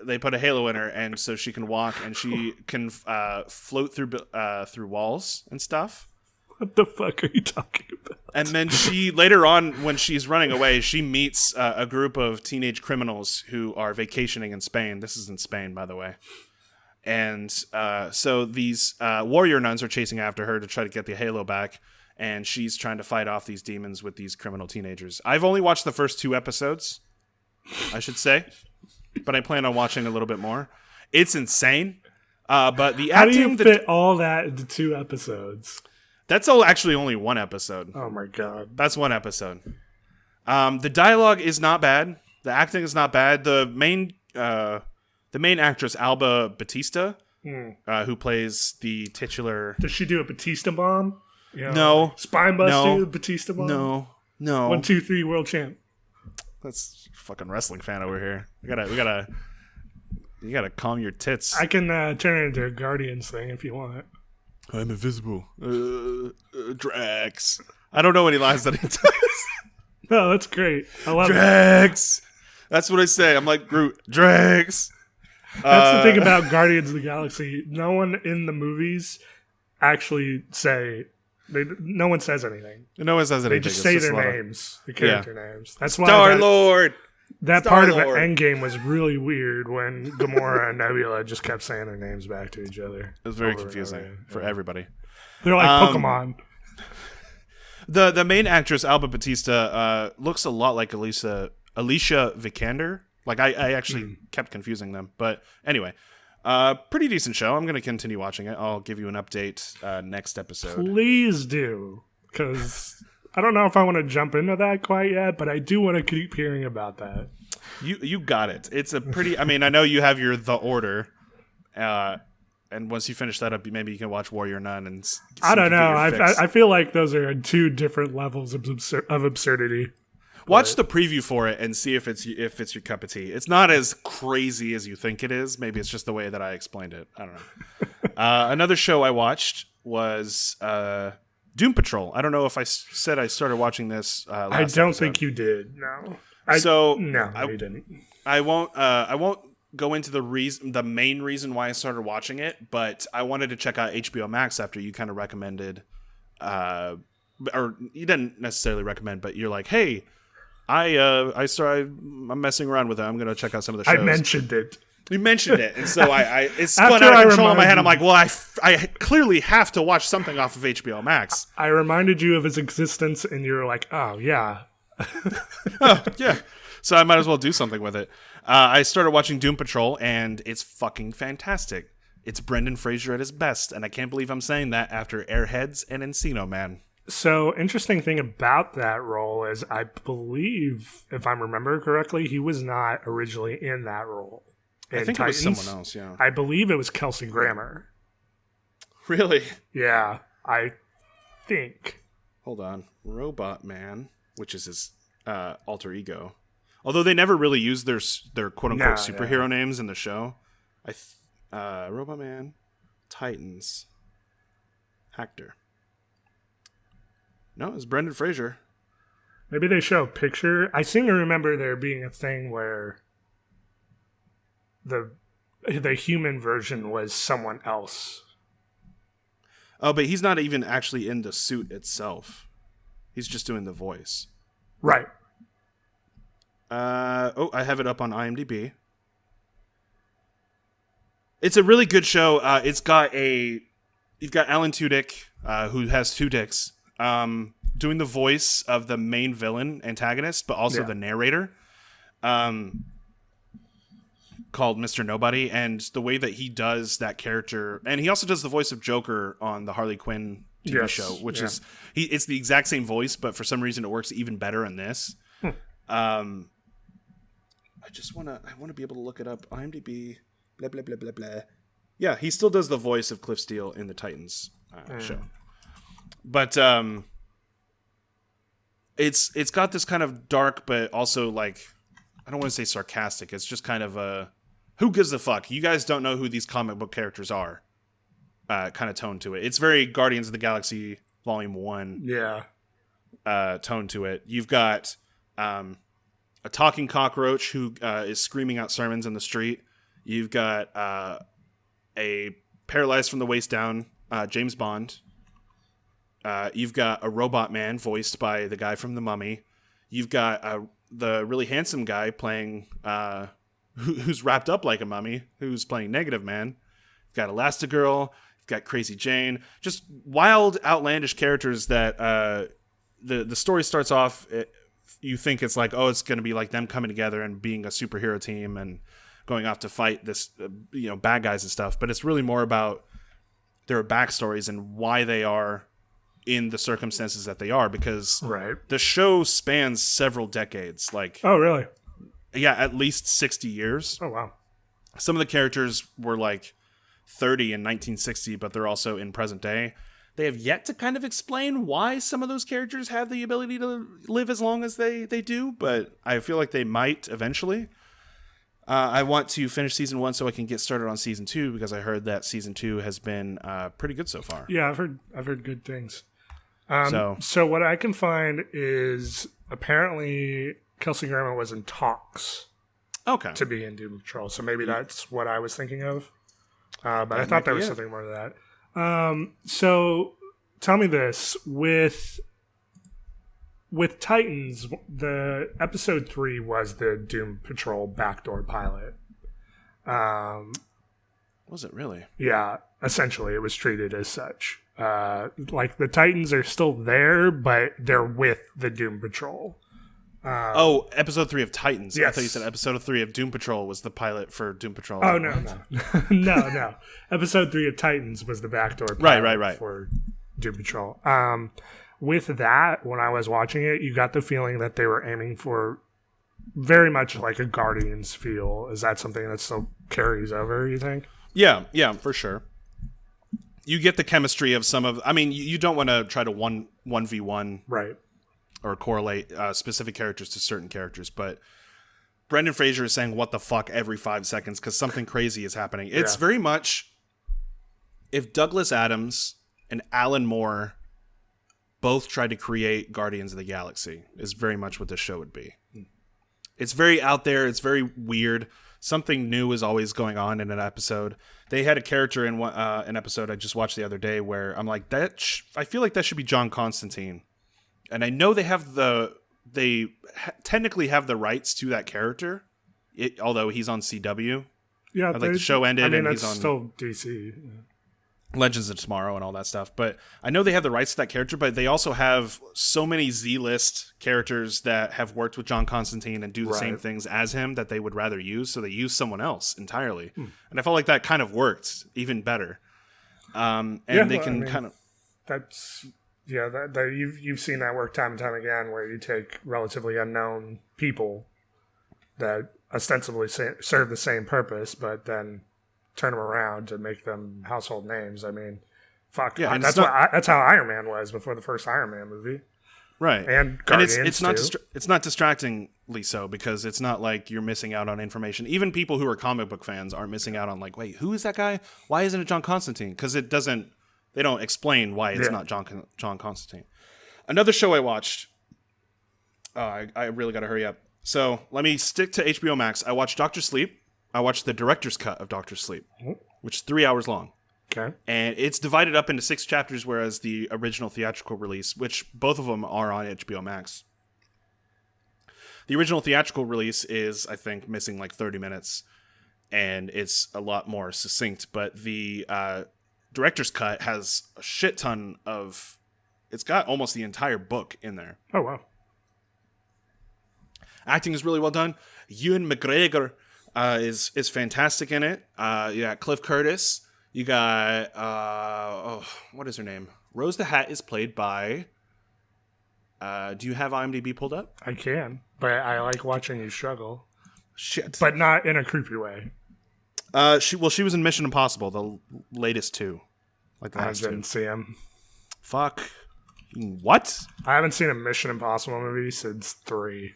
they put a halo in her, and so she can walk and she can float through walls and stuff. What the fuck are you talking about? And then she later on, when she's running away, she meets a group of teenage criminals who are vacationing in Spain. This is in Spain, by the way. And so these warrior nuns are chasing after her to try to get the halo back, and she's trying to fight off these demons with these criminal teenagers. I've only watched the first 2 episodes, I should say, but I plan on watching a little bit more. It's insane. But the acting... How do you fit all that into 2 episodes? That's actually only 1 episode. Oh my god. That's 1 episode. The dialogue is not bad. The acting is not bad. The main actress, Alba Batista, who plays the titular... Does she do a Batista bomb? You know, no. Like Spine Buster, Batista bomb? No. 1, 2, 3, world champ. That's a fucking wrestling fan over here. You gotta calm your tits. I can turn it into a Guardians thing if you want. I'm invisible. Drax. I don't know any lines that he does. Oh, that's great. I love it. Drax. That's what I say. I'm like Groot. Drax. That's the thing about Guardians of the Galaxy. No one in the movies actually no one says anything. No one says anything. They just say their names, the character names. That's why Star-Lord. That part of Endgame was really weird when Gamora and Nebula just kept saying their names back to each other. It was very confusing for everybody. They're like Pokemon. The main actress, Alba Batista, looks a lot like Alicia Vikander. Like, I actually kept confusing them. But anyway, pretty decent show. I'm going to continue watching it. I'll give you an update next episode. Please do, because I don't know if I want to jump into that quite yet, but I do want to keep hearing about that. You got it. It's a pretty... I mean, I know you have your The Order, and once you finish that up, maybe you can watch Warrior Nun. And I don't know. I feel like those are two different levels of absurdity. Watch the preview for it and see if it's your cup of tea. It's not as crazy as you think it is. Maybe it's just the way that I explained it. I don't know. Another show I watched was Doom Patrol. I don't know if I said I started watching this last I don't episode. think you did. No. No, you didn't. I won't go into the main reason why I started watching it, but I wanted to check out HBO Max after you kind of recommended, or you didn't necessarily recommend, but you're like, hey, I'm messing around with it. I'm gonna check out some of the shows. I mentioned it. You mentioned it, and so it spun out of control in my head. I'm like, well, I clearly have to watch something off of HBO Max. I reminded you of its existence, and you were like, oh yeah. Oh, yeah. So I might as well do something with it. I started watching Doom Patrol, and it's fucking fantastic. It's Brendan Fraser at his best, and I can't believe I'm saying that after Airheads and Encino Man. So, interesting thing about that role is I believe, if I remember correctly, he was not originally in that role. I think Titans. It was someone else, yeah. I believe it was Kelsey Grammer. Really? Yeah, I think. Hold on. Robot Man, which is his alter ego. Although they never really use their quote-unquote superhero names in the show. Robot Man, Titans, actor. No, it's Brendan Fraser. Maybe they show a picture. I seem to remember there being a thing where the human version was someone else. Oh, but he's not even actually in the suit itself. He's just doing the voice. Right. I have it up on IMDb. It's a really good show. You've got Alan Tudyk, who has two dicks, doing the voice of the main villain antagonist, but also the narrator, called Mr. Nobody. And the way that he does that character, and he also does the voice of Joker on the Harley Quinn TV show, which is it's the exact same voice, but for some reason it works even better in this. I want to be able to look it up. IMDb, blah blah blah blah blah. Yeah, he still does the voice of Cliff Steele in the Titans show. But it's got this kind of dark, but also like, I don't want to say sarcastic. It's just kind of a who gives a fuck? You guys don't know who these comic book characters are. Kind of tone to it. It's very Guardians of the Galaxy Volume 1. Yeah. Tone to it. You've got a talking cockroach who is screaming out sermons in the street. You've got a paralyzed from the waist down James Bond. You've got a robot man voiced by the guy from The Mummy. You've got the really handsome guy playing who's wrapped up like a mummy, who's playing Negative Man. You've got Elastigirl. You've got Crazy Jane. Just wild, outlandish characters that the story starts off. You think it's like, oh, it's going to be like them coming together and being a superhero team and going off to fight this, bad guys and stuff. But it's really more about their backstories and why they are in the circumstances that they are, because the show spans several decades. Like, oh, really? Yeah, at least 60 years. Oh, wow. Some of the characters were like 30 in 1960, but they're also in present day. They have yet to kind of explain why some of those characters have the ability to live as long as they do, but I feel like they might eventually. I want to finish season 1 so I can get started on season 2 because I heard that season 2 has been pretty good so far. Yeah, I've heard good things. So what I can find is apparently Kelsey Grammer was in talks to be in Doom Patrol. So maybe that's what I was thinking of. But I thought there was something more to that. So tell me this. With Titans, the episode 3 was the Doom Patrol backdoor pilot. Was it really? Yeah, essentially it was treated as such. Like the Titans are still there, but they're with the Doom Patrol. Episode 3 of Titans. Yes. I thought you said episode 3 of Doom Patrol was the pilot for Doom Patrol. Oh, no. No. Episode 3 of Titans was the backdoor pilot right. for Doom Patrol. With that, when I was watching it, you got the feeling that they were aiming for very much like a Guardians feel. Is that something that still carries over, you think? Yeah, for sure. You get the chemistry of some of... I mean, you don't want to try to 1v1 right, or correlate specific characters to certain characters, but Brendan Fraser is saying what the fuck every 5 seconds because something crazy is happening. It's very much... If Douglas Adams and Alan Moore both tried to create Guardians of the Galaxy, is very much what this show would be. It's very out there. It's very weird. Something new is always going on in an episode. They had a character in an episode I just watched the other day where I'm like, I feel like that should be John Constantine. And I know they technically have the rights to that character, although he's on CW. Yeah, like the show ended and he's on still DC. Yeah. Legends of Tomorrow and all that stuff. But I know they have the rights to that character, but they also have so many Z-list characters that have worked with John Constantine and do the same things as him that they would rather use, so they use someone else entirely. And I felt like that kind of worked even better. That's... Yeah, you've seen that work time and time again, where you take relatively unknown people that ostensibly serve the same purpose, but then turn them around to make them household names. I mean, fuck. Yeah, that's how Iron Man was before the first Iron Man movie, right? And Guardians it's not it's not distractingly so because it's not like you're missing out on information. Even people who are comic book fans aren't missing out on like, wait, who is that guy? Why isn't it John Constantine? Because it doesn't. They don't explain why it's not John Constantine. Another show I watched. I really got to hurry up. So let me stick to HBO Max. I watched Dr. Sleep. I watched the director's cut of Dr. Sleep, which is 3 hours long. Okay. And it's divided up into 6 chapters, whereas the original theatrical release, which both of them are on HBO Max. The original theatrical release is, I think, missing like 30 minutes, and it's a lot more succinct. But the director's cut has a shit ton of... It's got almost the entire book in there. Oh, wow. Acting is really well done. Ewan McGregor is fantastic in it. You got Cliff Curtis. You got what is her name? Rose the Hat is played by. Do you have IMDb pulled up? I can, but I like watching you struggle. Shit, but not in a creepy way. She was in Mission Impossible, the latest 2. Like the last 2. I didn't see him. Fuck. What? I haven't seen a Mission Impossible movie since 3.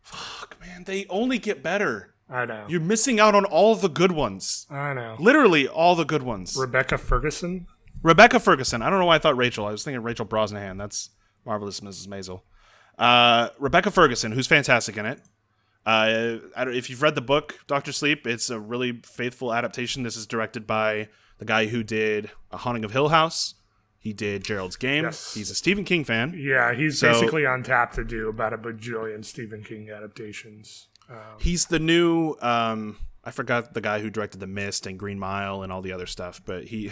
Fuck, man. They only get better. I know. You're missing out on all the good ones. I know. Literally all the good ones. Rebecca Ferguson. I don't know why I thought Rachel. I was thinking Rachel Brosnahan. That's Marvelous Mrs. Maisel. Rebecca Ferguson, who's fantastic in it. If you've read the book, Dr. Sleep, it's a really faithful adaptation. This is directed by the guy who did A Haunting of Hill House. He did Gerald's Game. Yes. He's a Stephen King fan. Yeah, he's basically on tap to do about a bajillion Stephen King adaptations. He's the new... I forgot the guy who directed The Mist and Green Mile and all the other stuff, but he...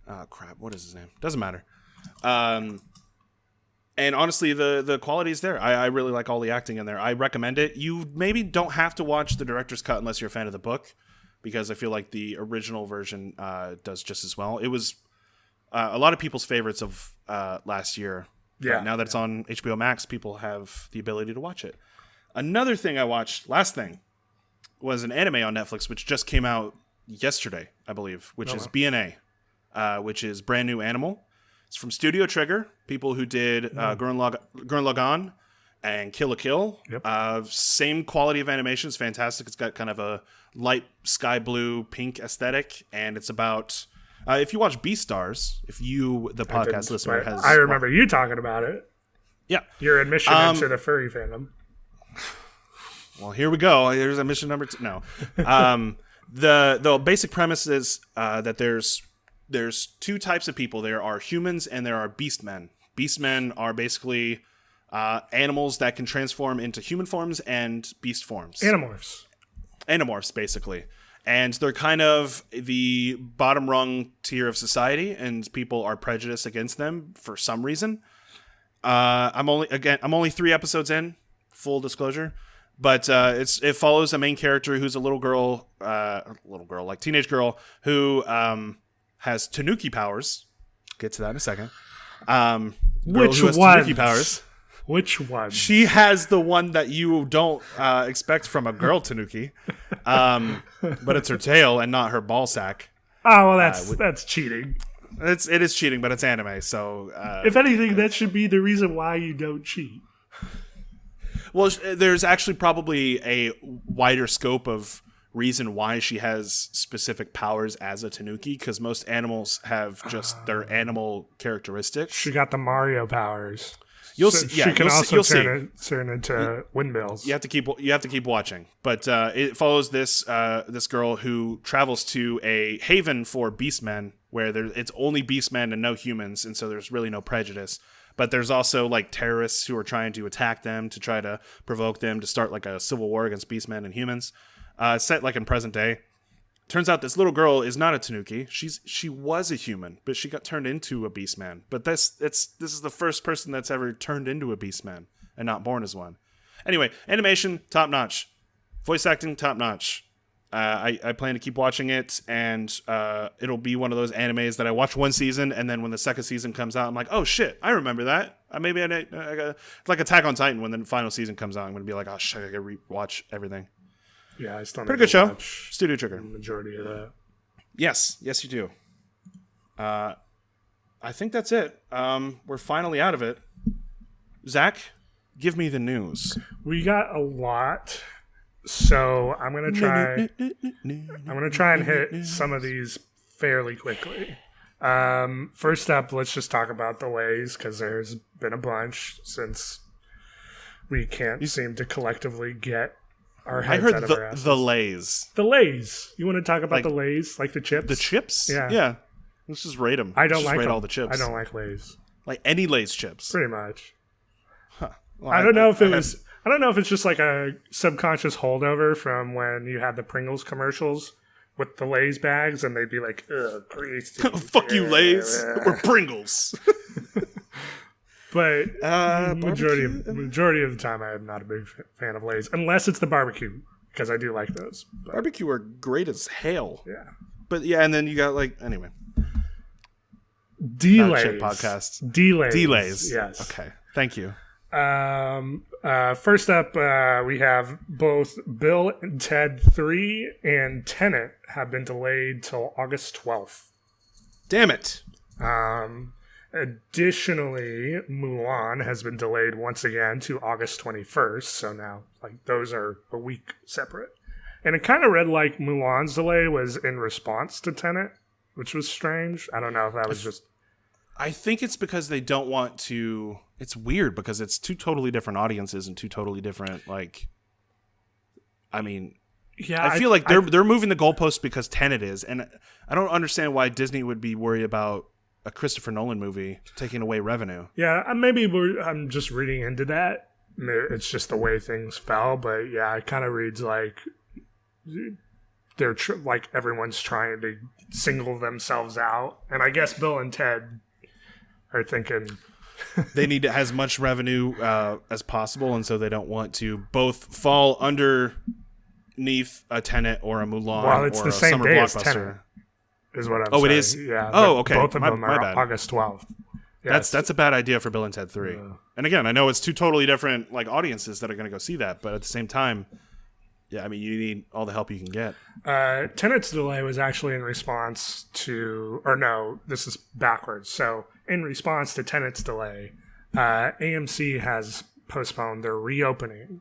Oh, crap. What is his name? Doesn't matter. And honestly, the quality is there. I really like all the acting in there. I recommend it. You maybe don't have to watch the director's cut unless you're a fan of the book, because I feel like the original version does just as well. It was a lot of people's favorites of last year. Yeah. But now that it's on HBO Max, people have the ability to watch it. Another thing I watched, last thing, was an anime on Netflix, which just came out yesterday, I believe, which is BNA, which is Brand New Animal. It's from Studio Trigger, people who did Gurren Lagann and Kill la Kill. Yep. Same quality of animation. It's fantastic. It's got kind of a light sky blue pink aesthetic, and it's about if you watch Beastars, if you, the podcast listener, has I remember you talking about it. Yeah, your admission into the furry fandom. Well, here we go. Here's admission number 2. No, the basic premise is that there's 2 types of people. There are humans and there are beastmen. Beastmen are basically animals that can transform into human forms and beast forms. Animorphs, basically. And they're kind of the bottom rung tier of society, and people are prejudiced against them for some reason. I'm only 3 episodes in, full disclosure, but it follows a main character who's a little girl, like teenage girl, who has Tanuki powers. Get to that in a second. Which one? Tanuki powers. Which one? She has the one that you don't expect from a girl Tanuki, but it's her tail and not her ball sack. Oh, well, that's cheating. It is cheating, but it's anime, so... if anything, that should be the reason why you don't cheat. Well, there's actually probably a wider scope of reason why she has specific powers as a Tanuki, because most animals have just their animal characteristics. She got the Mario powers. She can also turn into windmills. You have to keep watching, but it follows this girl who travels to a haven for beastmen, where it's only beastmen and no humans, and so there's really no prejudice. But there's also like terrorists who are trying to attack them to try to provoke them to start like a civil war against beastmen and humans. Set like in present day. Turns out this little girl is not a Tanuki. She was a human, but she got turned into a beastman. But this is the first person that's ever turned into a beastman and not born as one. Anyway, animation top notch, voice acting top notch. I plan to keep watching it, and it'll be one of those animes that I watch one season, and then when the second season comes out, I'm like, oh shit, I remember that. Maybe I got like Attack on Titan. When the final season comes out, I'm gonna be like, oh shit, I gotta rewatch everything. Yeah, I still pretty good show. Studio Trigger. The majority of that. Yes, you do. I think that's it. We're finally out of it. Zach, give me the news. We got a lot, so I'm gonna try. I'm gonna try and hit some of these fairly quickly. First up, let's just talk about delays, because there's been a bunch since we can't seem to collectively get. I heard the Lays. The Lays. You want to talk about the Lays? Like the chips? The chips? Yeah. Yeah. Let's just rate them. I don't like rate them. all the chips. I don't like Lays. Like any Lays chips. Pretty much. Huh. Well, I don't know if it's just like a subconscious holdover from when you had the Pringles commercials with the Lays bags, and they'd be like, ugh, greasy. Fuck you, Lays. We're Pringles. But majority of the time, I am not a big fan of Lay's, unless it's the barbecue, because I do like those. But, barbecue are great as hell. Yeah. But yeah, and then you got anyway. Delays. Podcasts. Delays. Yes. Okay. Thank you. First up, we have both Bill and Ted 3 and Tenet have been delayed till August 12th. Damn it. Additionally, Mulan has been delayed once again to August 21st, so now those are a week separate. And it kind of read like Mulan's delay was in response to Tenet, which was strange. I don't know if that was just... I think it's because they don't want to... It's weird because it's 2 totally different audiences and 2 totally different, Yeah, I feel like they're moving the goalposts because Tenet is, and I don't understand why Disney would be worried about a Christopher Nolan movie taking away revenue. Yeah, maybe I'm just reading into that. It's just the way things fell, but yeah, it kind of reads like they're everyone's trying to single themselves out, and I guess Bill and Ted are thinking they need as much revenue as possible, and so they don't want to both fall underneath a Tenet or a Mulan or a summer blockbuster. Is what I'm saying. It is? Yeah. Oh, okay. Both of them my are bad. August 12th. Yeah, that's a bad idea for Bill and Ted 3. And again, I know it's 2 totally different audiences that are going to go see that, but at the same time, yeah, you need all the help you can get. Tenet's delay was actually in response to, or no, this is backwards. So in response to Tenet's delay, AMC has postponed their reopening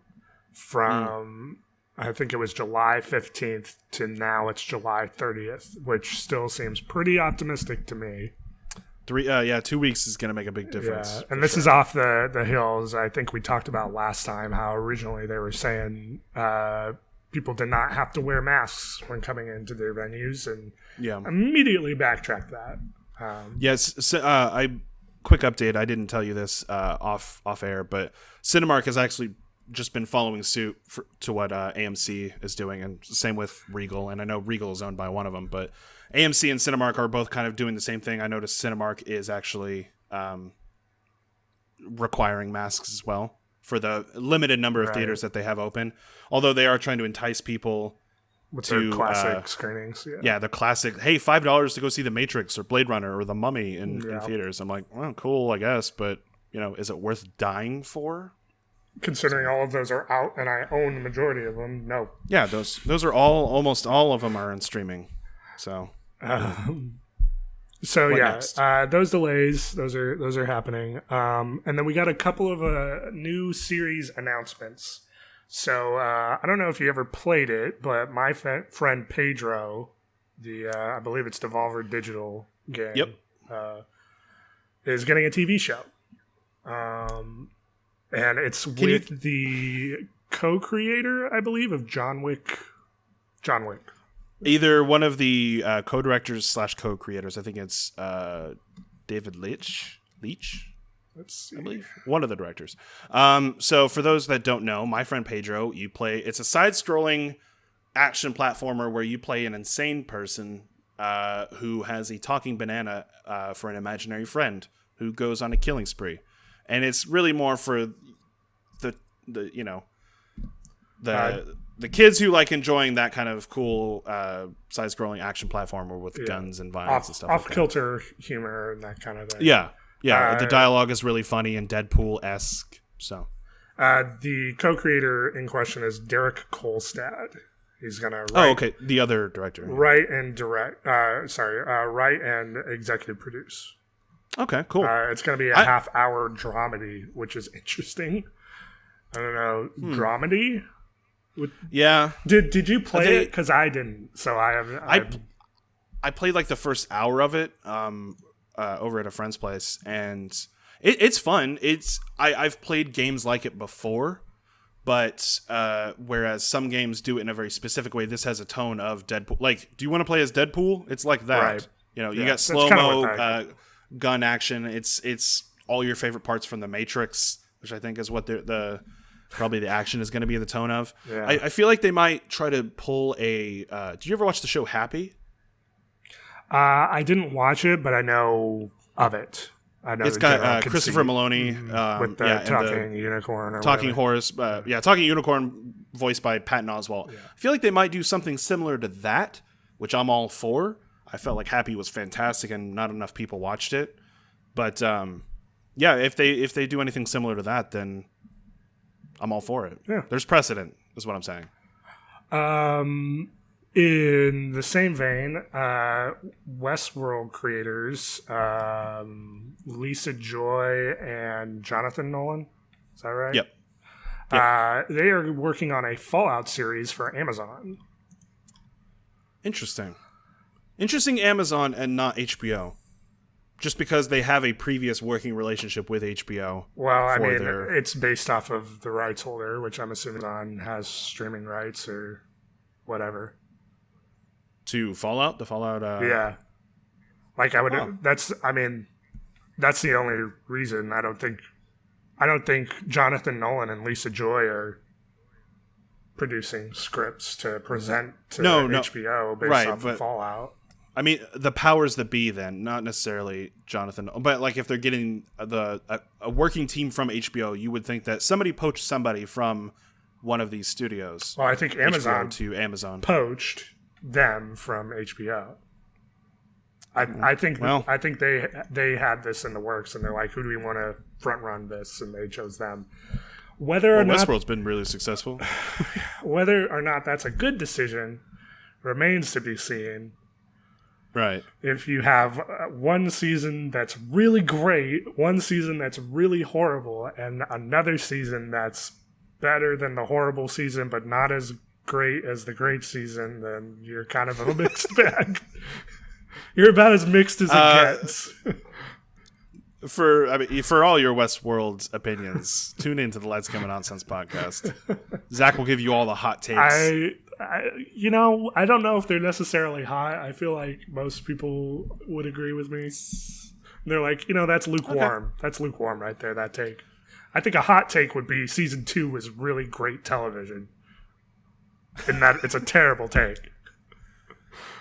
from, I think it was July 15th to now it's July 30th, which still seems pretty optimistic to me. 2 weeks is going to make a big difference. Yeah. And this is off the hills. I think we talked about last time how originally they were saying people did not have to wear masks when coming into their venues, and immediately backtracked that. Yes. So, quick update. I didn't tell you this off air, but Cinemark has actually just been following suit to what AMC is doing, and same with Regal. And I know Regal is owned by one of them, but AMC and Cinemark are both kind of doing the same thing. I noticed Cinemark is actually requiring masks as well for the limited number of theaters that they have open. Although they are trying to entice people with their classic screenings. Yeah, the classic, hey, $5 to go see The Matrix or Blade Runner or The Mummy in theaters. I'm like, well, cool, I guess, but is it worth dying for? Considering all of those are out and I own the majority of them, no. Yeah, those are almost all of them are in streaming. So those delays, those are happening. And then we got a couple of new series announcements. So I don't know if you ever played it, but my friend Pedro, I believe it's Devolver Digital game, is getting a TV show. And it's with the co-creator, I believe, of John Wick. Either one of the co-directors / co-creators. I think it's David Leitch. Let's see. I believe one of the directors. So for those that don't know, my friend Pedro, it's a side-scrolling action platformer where you play an insane person who has a talking banana for an imaginary friend who goes on a killing spree. And it's really more for the kids who like enjoying that kind of cool side-scrolling action platformer with guns and violence and stuff like that. Off-kilter humor and that kind of thing. Yeah. The dialogue is really funny and Deadpool-esque. So, the co-creator in question is Derek Kolstad. He's gonna write. The other director. Write and direct. Write and executive produce. Okay, cool. It's going to be a half-hour dramedy, which is interesting. I don't know, dramedy. Yeah. Did you play it? Because I didn't. So I have. I played like the first hour of it over at a friend's place, and it's fun. I've played games like it before, but whereas some games do it in a very specific way, this has a tone of Deadpool. Like, do you want to play as Deadpool? It's like that. Right. You got slow-mo. Gun action. It's all your favorite parts from The Matrix, which I think is what probably the action is going to be the tone of. Yeah. I feel like they might try to pull a. Did you ever watch the show Happy? I didn't watch it, but I know of it. I know it's got Christopher Maloney with the talking unicorn, talking horse. Talking unicorn, voiced by Patton Oswalt. Yeah. I feel like they might do something similar to that, which I'm all for. I felt like Happy was fantastic and not enough people watched it. But if they do anything similar to that, then I'm all for it. Yeah. There's precedent, is what I'm saying. In the same vein, Westworld creators, Lisa Joy and Jonathan Nolan, is that right? Yep. They are working on a Fallout series for Amazon. Interesting Amazon and not HBO. Just because they have a previous working relationship with HBO. Well, I mean, it's based off of the rights holder, which I'm assuming Amazon has streaming rights or whatever. To Fallout? The Fallout... Yeah. Like, I would... Oh. That's the only reason. I don't think Jonathan Nolan and Lisa Joy are producing scripts to present to HBO based off of Fallout. I mean, the powers that be then, not necessarily Jonathan. But like if they're getting a working team from HBO, you would think that somebody poached somebody from one of these studios. Well, I think Amazon to Amazon poached them from HBO. I think they had this in the works, and they're like, who do we want to front run this? And they chose them. Whether or not Westworld's been really successful. Whether or not that's a good decision remains to be seen. Right. If you have one season that's really great, one season that's really horrible, and another season that's better than the horrible season but not as great as the great season, then you're kind of a mixed bag. You're about as mixed as it gets. For all your Westworld opinions, tune into the Lights Camera Nonsense podcast. Zach will give you all the hot takes. I don't know if they're necessarily hot. I feel like most people would agree with me. They're like, that's lukewarm. Okay. That's lukewarm right there, that take. I think a hot take would be season 2 was really great television. And that it's a terrible take.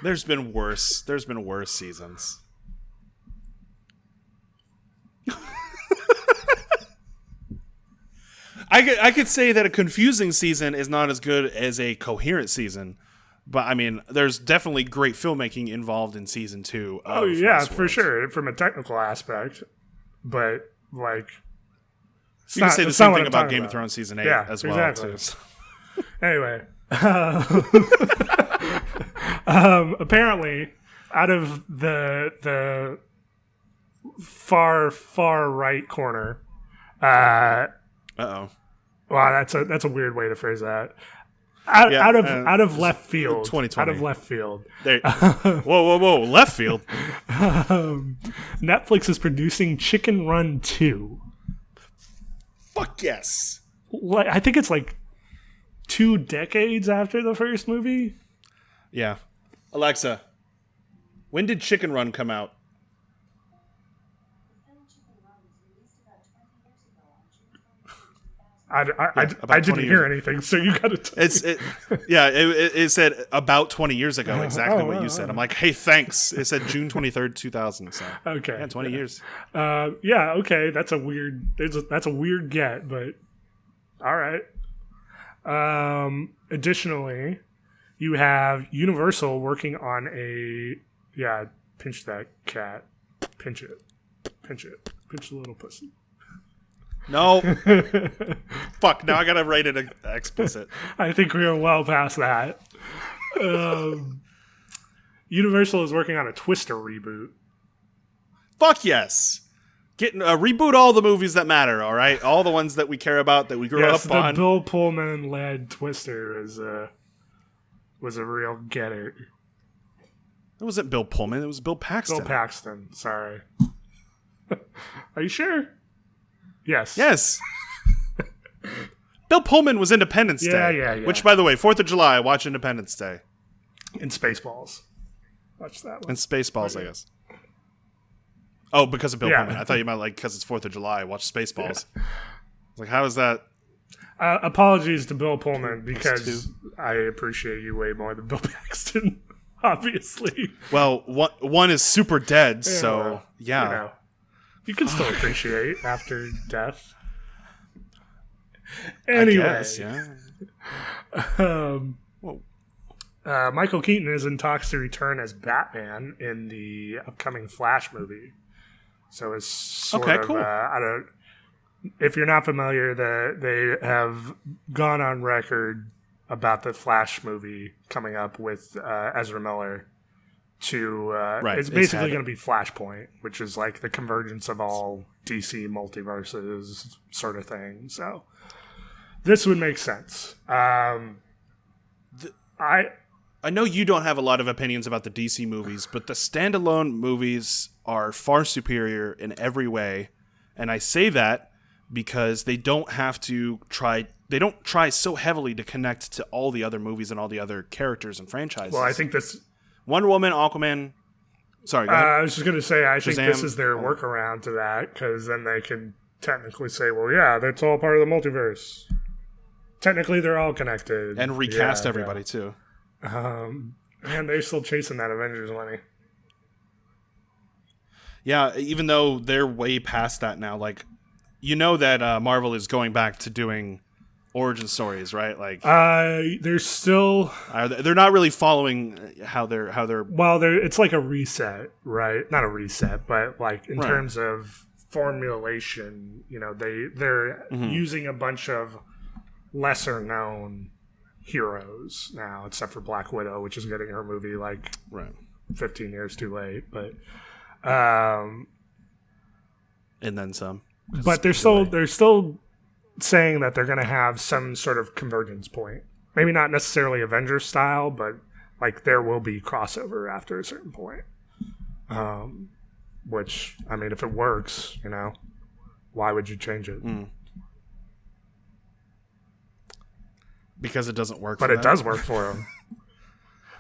There's been worse seasons. I could say that a confusing season is not as good as a coherent season, but I mean, there's definitely great filmmaking involved in season 2. Oh yeah, Westworld. For sure, from a technical aspect. But like, you can say the same thing about Game of Thrones season 8 as well. Exactly. Too. Anyway, apparently, out of the far right corner. Uh-oh. Wow, that's a weird way to phrase that. Out of left field. 2020. Out of left field. There. Whoa. Left field. Netflix is producing Chicken Run 2. Fuck yes. I think it's like 2 decades after the first movie. Yeah. Alexa, when did Chicken Run come out? I didn't hear anything, so you got to tell it said about 20 years ago, exactly what you said. I'm like, hey, thanks. It said June 23rd, 2000. So. Okay. Yeah, 20 years. Yeah, okay. That's a weird get, but all right. Additionally, you have Universal working on pinch that cat. Pinch it. Pinch the little pussy. No. Fuck, now I gotta write it explicit. I think we are well past that. Universal is working on a Twister reboot. Fuck yes. Reboot all the movies that matter, all right? All the ones that we care about, that we grew up on. The Bill Pullman-led Twister was a real getter. It wasn't Bill Pullman, it was Bill Paxton. Bill Paxton, sorry. Are you sure? Yes. Bill Pullman was Independence Day. Yeah. Which, by the way, 4th of July, watch Independence Day. And Spaceballs. Watch that one. And Spaceballs, I guess. Oh, because of Bill Pullman. I thought you meant because it's 4th of July, watch Spaceballs. Yeah. Like, how is that? Apologies to Bill Pullman, because I appreciate you way more than Bill Paxton, obviously. Well, one is super dead, so yeah. You can still appreciate after death. Anyway. I guess, yeah. Michael Keaton is in talks to return as Batman in the upcoming Flash movie. So it's sort of, cool. If you're not familiar, they have gone on record about the Flash movie coming up with Ezra Miller. It's basically going to be Flashpoint, which is like the convergence of all DC multiverses sort of thing. So this would make sense. I know you don't have a lot of opinions about the DC movies, but the standalone movies are far superior in every way. And I say that because they don't have to try. They don't try so heavily to connect to all the other movies and all the other characters and franchises. Well, I think this... Wonder Woman, Aquaman. Sorry, go ahead. I was just going to say, I think this is their workaround to that, because then they can technically say, well, yeah, that's all part of the multiverse. Technically, they're all connected. And recast everybody, too. Man, they're still chasing that Avengers money. Yeah, even though they're way past that now. Like, you know that Marvel is going back to doing origin stories, right? Like, they're still they're not really following how they're. Well, it's like a reset, right? Not a reset, but like in terms of formulation, they're using a bunch of lesser known heroes now, except for Black Widow, which is getting her movie like 15 years too late. But and then some. But they're still saying that they're going to have some sort of convergence point. Maybe not necessarily Avengers style, but like there will be crossover after a certain point. Which, I mean, if it works, you know, why would you change it? Because it doesn't work but for it them. does work for them.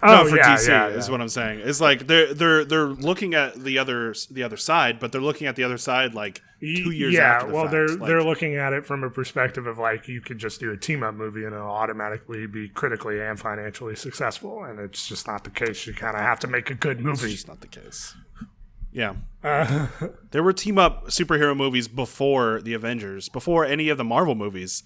No, for DC is what I'm saying. It's like they're looking at the other side, but they're looking at the other side like 2 years after the fact. They're looking at it from a perspective of like you could just do a team up movie and it'll automatically be critically and financially successful, and it's just not the case. You kind of have to make a good movie. It's just not the case. Yeah, there were team up superhero movies before the Avengers, before any of the Marvel movies,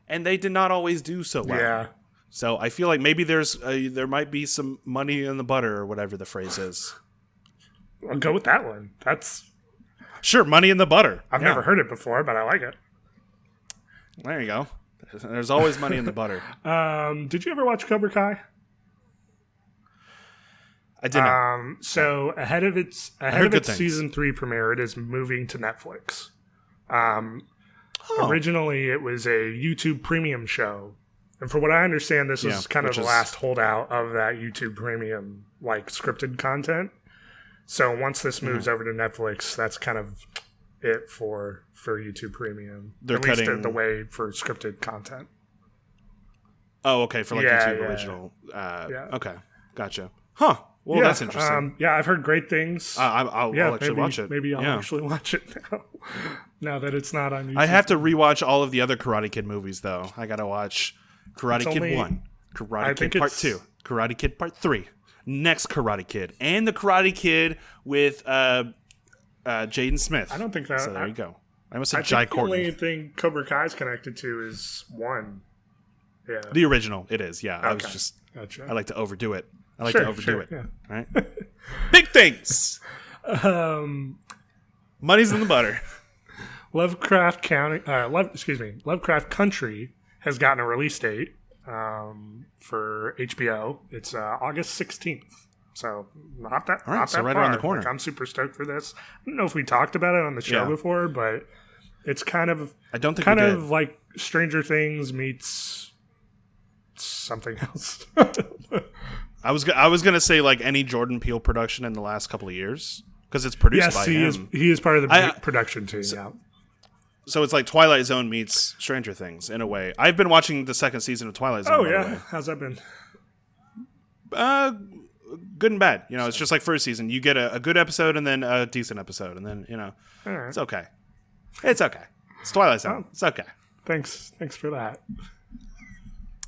and they did not always do so well. Yeah. So I feel like maybe there might be some money in the butter or whatever the phrase is. I'll go with that one. That's sure, money in the butter. I've never heard it before, but I like it. There you go. There's always money in the butter. Did you ever watch Cobra Kai? I did not. So ahead of its season 3 premiere, it is moving to Netflix. Originally, it was a YouTube Premium show. And for what I understand, this is kind of the last holdout of that YouTube Premium, like, scripted content. So once this moves over to Netflix, that's kind of it for YouTube Premium. They're at least cutting the way for scripted content. Oh, okay, for like YouTube original. Okay, gotcha. Huh. Well, that's interesting. I've heard great things. I'll actually watch it. Maybe I'll actually watch it now that it's not on YouTube. I have to rewatch all of the other Karate Kid movies, though. I got to watch Karate Kid 1, Karate Kid Part 2, Karate Kid Part 3, next Karate Kid, and the Karate Kid with Jaden Smith. I don't think that... So there you go. I almost said Jai Courtney. The only thing Cobra Kai is connected to is 1. Yeah. The original, it is, yeah. Okay. I was just... Gotcha. I like to overdo it. Yeah. Right? Big things! Money's in the butter. Lovecraft Country has gotten a release date for HBO. It's August 16th. So not that right far. around the corner. Like, I'm super stoked for this. I don't know if we talked about it on the show before, but it's kind of like Stranger Things meets something else. I was gonna say like any Jordan Peele production in the last couple of years because it's produced by him. He is part of the production team. So it's like Twilight Zone meets Stranger Things in a way. I've been watching the second season of Twilight Zone. Oh yeah, how's that been? Good and bad. You know, it's just like first season. You get a good episode and then a decent episode, and then it's okay. It's okay. It's Twilight Zone. It's okay. Thanks for that.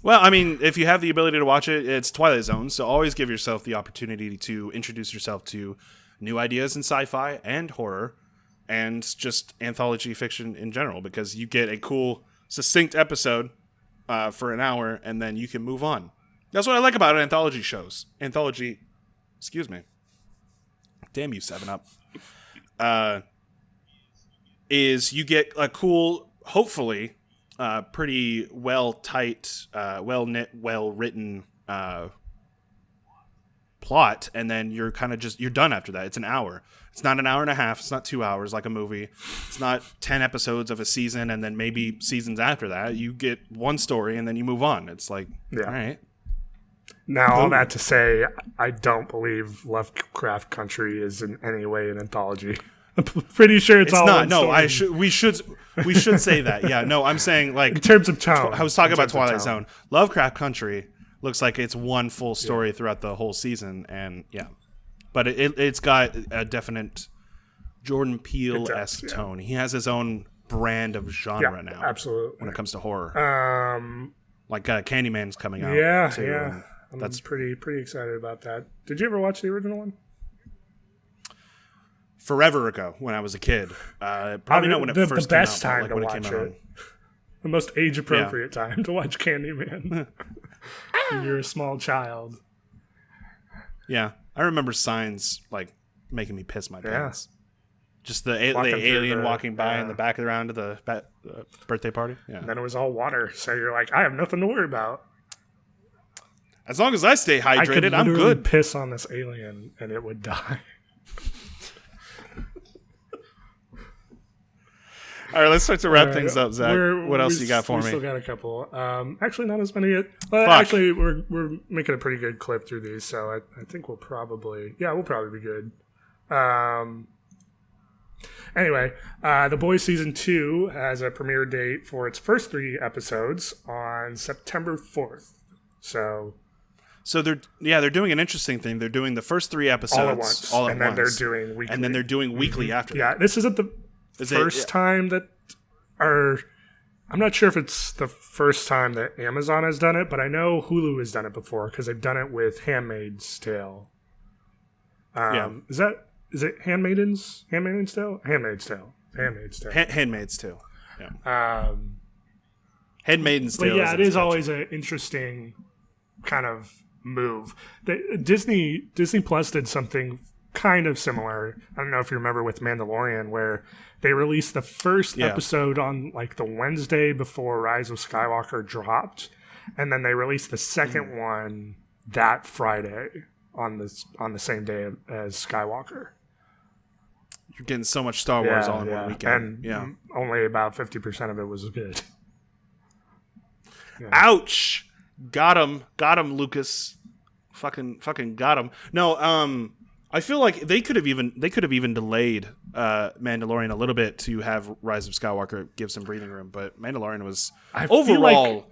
Well, I mean, if you have the ability to watch it, it's Twilight Zone, so always give yourself the opportunity to introduce yourself to new ideas in sci-fi and horror and just anthology fiction in general, because you get a cool, succinct episode for an hour, and then you can move on. That's what I like about anthology shows. Excuse me. Damn you, 7-Up. Is you get a cool, hopefully... pretty well-tight, well-knit, well-written plot, and then you're kind of you're done after that. It's an hour. It's not an hour and a half. It's not 2 hours like a movie. It's not 10 episodes of a season and then maybe seasons after that. You get one story and then you move on. It's like, all right. Now, all that to say, I don't believe Lovecraft Country is in any way an anthology. I'm pretty sure it's all not. No, we should say that. Yeah, no, I'm saying like in terms of tone. I was talking about Twilight Zone. Lovecraft Country looks like it's one full story throughout the whole season, and but it's got a definite Jordan Peele-esque tone. He has his own brand of genre now. Absolutely. When it comes to horror, like Candyman's coming out. Yeah. I'm pretty excited about that. Did you ever watch the original one? Forever ago, when I was a kid. Probably not when it first came out. The best time to watch it. The most age-appropriate time to watch Candyman. When you're a small child. Yeah. I remember Signs, like, making me piss my pants. Just the alien walking by in the back of the round of the birthday party. Yeah. And then it was all water, so you're like, I have nothing to worry about. As long as I stay hydrated, I'm good. Piss on this alien and it would die. All right, let's start to wrap things up, Zach. What else you got for me? We still got a couple. Actually, not as many yet. Actually, we're making a pretty good clip through these, so I think we'll probably be good. Anyway, The Boys Season 2 has a premiere date for its first 3 episodes on September 4th. So they're doing an interesting thing. They're doing the first 3 episodes all at once, and then they're doing weekly. And then they're doing weekly after. Yeah, this isn't the first time that, or I'm not sure if it's the first time that Amazon has done it, but I know Hulu has done it before because they've done it with Handmaid's Tale. Is it Handmaid's Tale? Handmaid's Tale. Handmaid's Tale. Yeah. Handmaid's Tale. But yeah, it is always an interesting kind of move. Disney Plus did something kind of similar. I don't know if you remember with Mandalorian, where they released the first episode on like the Wednesday before Rise of Skywalker dropped, and then they released the second one that Friday on the same day as Skywalker. You're getting so much Star Wars all in one weekend. And only about 50% of it was good. Yeah. Ouch! Got him, Lucas. Fucking got him. No, I feel like they could have even delayed Mandalorian a little bit to have Rise of Skywalker give some breathing room, but Mandalorian was overall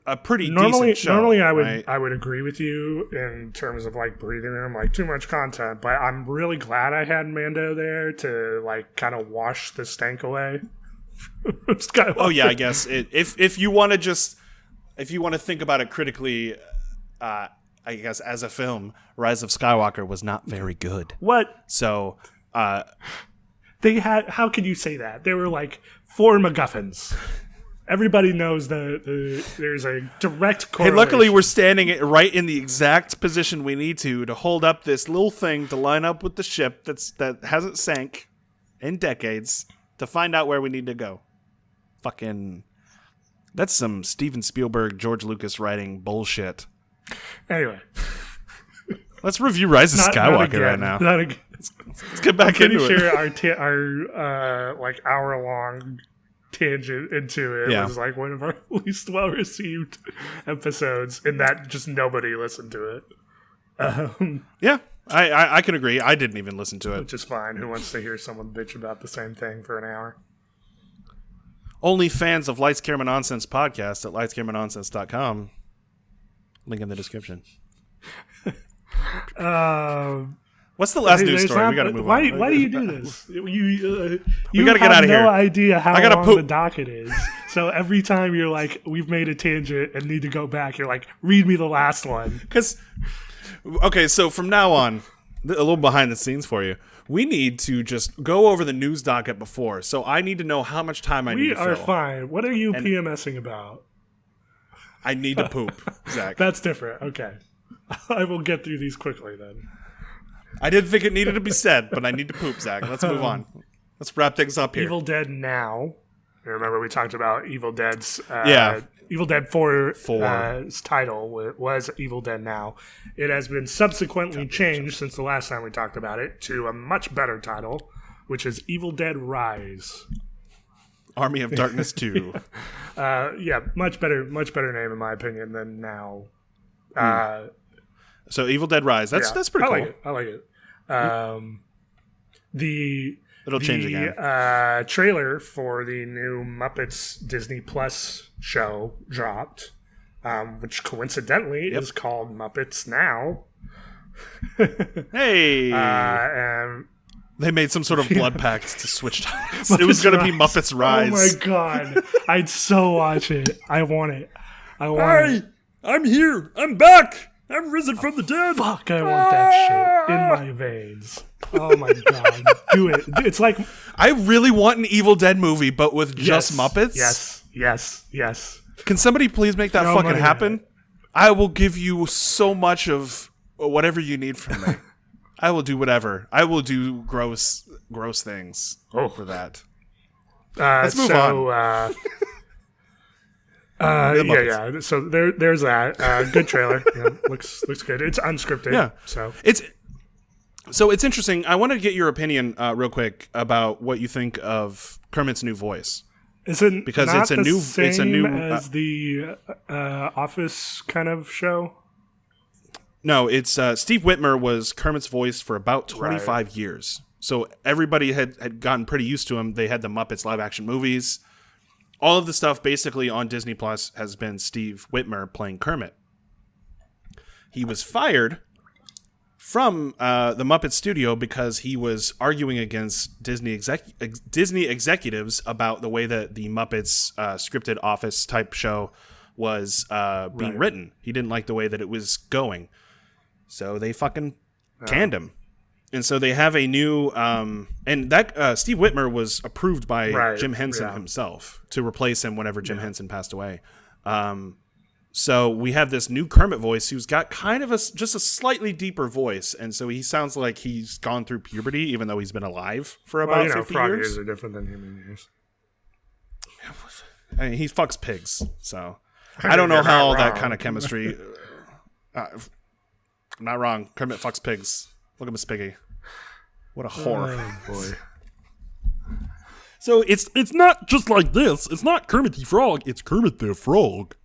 a pretty decent show. Normally, I would agree with you in terms of like breathing room, like too much content. But I'm really glad I had Mando there to like kind of wash the stank away. Skywalker. Oh yeah, I guess if you want to think about it critically, I guess as a film, Rise of Skywalker was not very good. What? So they had. How can you say that? There were like 4 MacGuffins. Everybody knows there's a direct correlation. Hey, luckily we're standing right in the exact position we need to hold up this little thing to line up with the ship that hasn't sank in decades to find out where we need to go. Fucking, that's some Steven Spielberg, George Lucas writing bullshit. Anyway, let's review Rise of Skywalker right now. Let's get back into it. I'm pretty sure our like hour-long tangent into it was like one of our least well-received episodes, in that just nobody listened to it. I can agree. I didn't even listen to it, which is fine. Who wants to hear someone bitch about the same thing for an hour? Only fans of Lights Camera Nonsense podcast at lightscameranonsense.com. Link in the description. What's the last news story? We got to move on. Why do you do this? You got to get out of here. No idea how long the docket is. So every time you're like, we've made a tangent and need to go back, you're like, read me the last one. Okay, so from now on, a little behind the scenes for you. We need to just go over the news docket before. So I need to know how much time I need to fill. We are fine. What are you PMSing about? I need to poop, Zach. That's different. Okay. I will get through these quickly then. I didn't think it needed to be said, but I need to poop, Zach. Let's move on. Let's wrap things up here. Evil Dead Now. Remember we talked about Evil Dead's... Evil Dead 4's title was Evil Dead Now. It has been subsequently changed since the last time we talked about it to a much better title, which is Evil Dead Rise. Army of Darkness 2. Much better name in my opinion than Now. So Evil Dead Rise. That's pretty cool. I like it. It'll change again. Trailer for the new Muppets Disney Plus show dropped, which coincidentally is called Muppets Now. Hey! And they made some sort of blood pact to switch titles. It was going to be Muppets Rise. Oh my god. I'd so watch it. I want it. Hey! I'm here. I'm back. I'm risen from the dead. Fuck, I want that shit in my veins. Oh my god. Do it. It's like... I really want an Evil Dead movie, but with just Muppets? Yes. Can somebody please make that fucking happen? I will give you so much of whatever you need from me. I will do whatever. I will do gross things for that. Let's move on. Yeah. So there's that. Good trailer. Looks good. It's unscripted. Yeah. So it's interesting. I want to get your opinion real quick about what you think of Kermit's new voice. Is it because not it's a new as the Office kind of show? No, it's Steve Whitmer was Kermit's voice for about 25 years. So everybody had gotten pretty used to him. They had the Muppets live action movies. All of the stuff basically on Disney Plus has been Steve Whitmer playing Kermit. He was fired from the Muppet studio because he was arguing against Disney executives about the way that the Muppets scripted office type show was being written. He didn't like the way that it was going. So they fucking canned him. And so they have a new and that Steve Whitmer was approved by Jim Henson himself to replace him whenever Jim Henson passed away. So we have this new Kermit voice who's got kind of just a slightly deeper voice, and so he sounds like he's gone through puberty, even though he's been alive for about 50 frog years. Ears are different than human ears. I mean, he fucks pigs, so I don't know how that kind of chemistry. I'm not wrong. Kermit fucks pigs. Look at Miss Piggy. What a whore. Oh, boy. So it's not just like this. It's not Kermit the Frog. It's Kermit the Frog.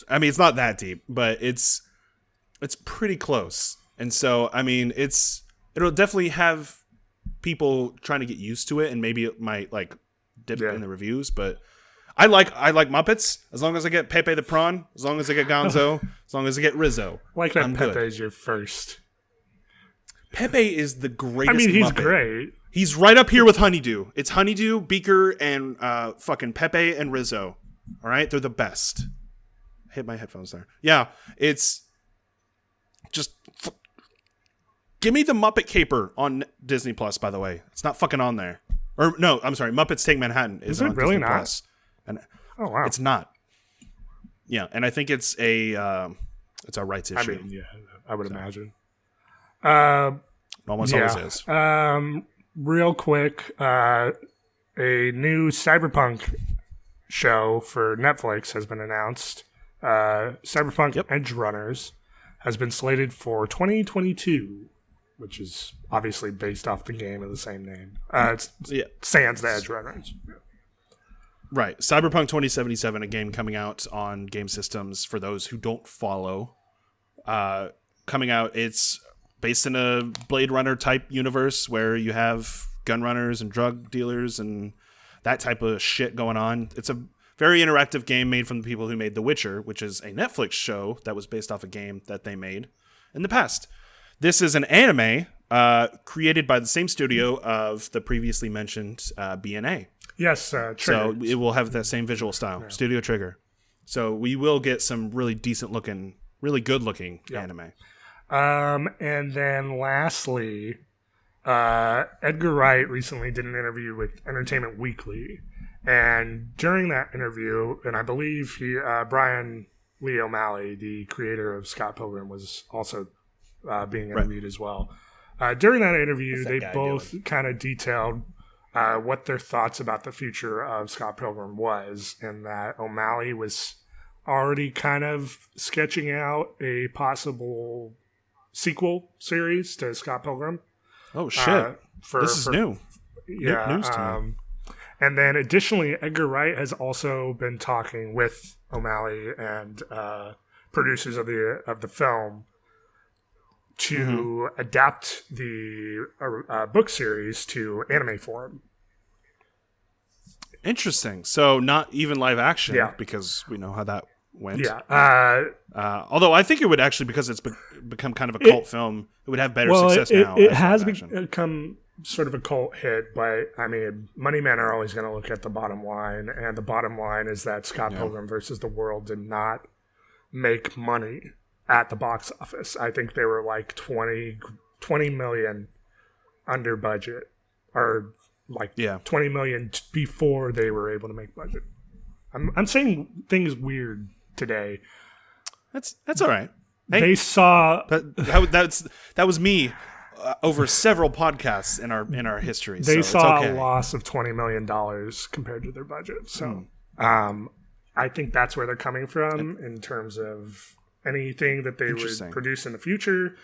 I mean, it's not that deep, but it's pretty close. And so, I mean, it'll definitely have people trying to get used to it, and maybe it might like dip in the reviews. But I like Muppets as long as I get Pepe the Prawn, as long as I get Gonzo, as long as I get Rizzo. Like that I'm Pepe good. is your first. Pepe is the greatest. I mean, he's Muppet. Great. He's right up here with Honeydew. It's Honeydew, Beaker, and fucking Pepe and Rizzo. All right, they're the best. Hit my headphones there. Yeah, it's just give me the Muppet Caper on Disney Plus. By the way, it's not fucking on there. Or no, I'm sorry, Muppets Take Manhattan is it on really Disney not? Plus. And oh wow, it's not. Yeah, and I think it's a rights issue. I mean, yeah, I would imagine. Almost always is. Real quick, a new Cyberpunk show for Netflix has been announced. Cyberpunk Edge Runners has been slated for 2022, which is obviously based off the game of the same name. Sans the Edge Runners. Right. Cyberpunk 2077, a game coming out on game systems for those who don't follow. Coming out, it's based in a Blade Runner type universe where you have gun runners and drug dealers and that type of shit going on. It's a very interactive game made from the people who made The Witcher, which is a Netflix show that was based off a game that they made in the past. This is an anime created by the same studio of the previously mentioned BNA. Yes, so it will have that same visual style, Studio Trigger. So we will get some really decent looking, really good looking anime. And then lastly, Edgar Wright recently did an interview with Entertainment Weekly. And during that interview, and I believe Brian Lee O'Malley, the creator of Scott Pilgrim, was also being interviewed as well. During that interview, they both kind of detailed what their thoughts about the future of Scott Pilgrim was, and that O'Malley was already kind of sketching out a possible sequel series to Scott Pilgrim. Oh, shit. This is new. Yeah. News to me. And then additionally, Edgar Wright has also been talking with O'Malley and producers of the film to adapt the book series to anime form. Interesting. So not even live action, because we know how that went. Yeah. Although I think it would actually, because it's become kind of a cult film, it would have better success now. It has become sort of a cult hit, but I mean, money men are always going to look at the bottom line, and the bottom line is that Scott Pilgrim versus the World did not make money at the box office. I think they were like 20 million under budget, or like 20 million before they were able to make budget. I'm saying things weird today. That's all right. Hey, they saw that was me over several podcasts in our history. They saw a loss of $20 million compared to their budget. So I think that's where they're coming from in terms of anything that they would produce in the future,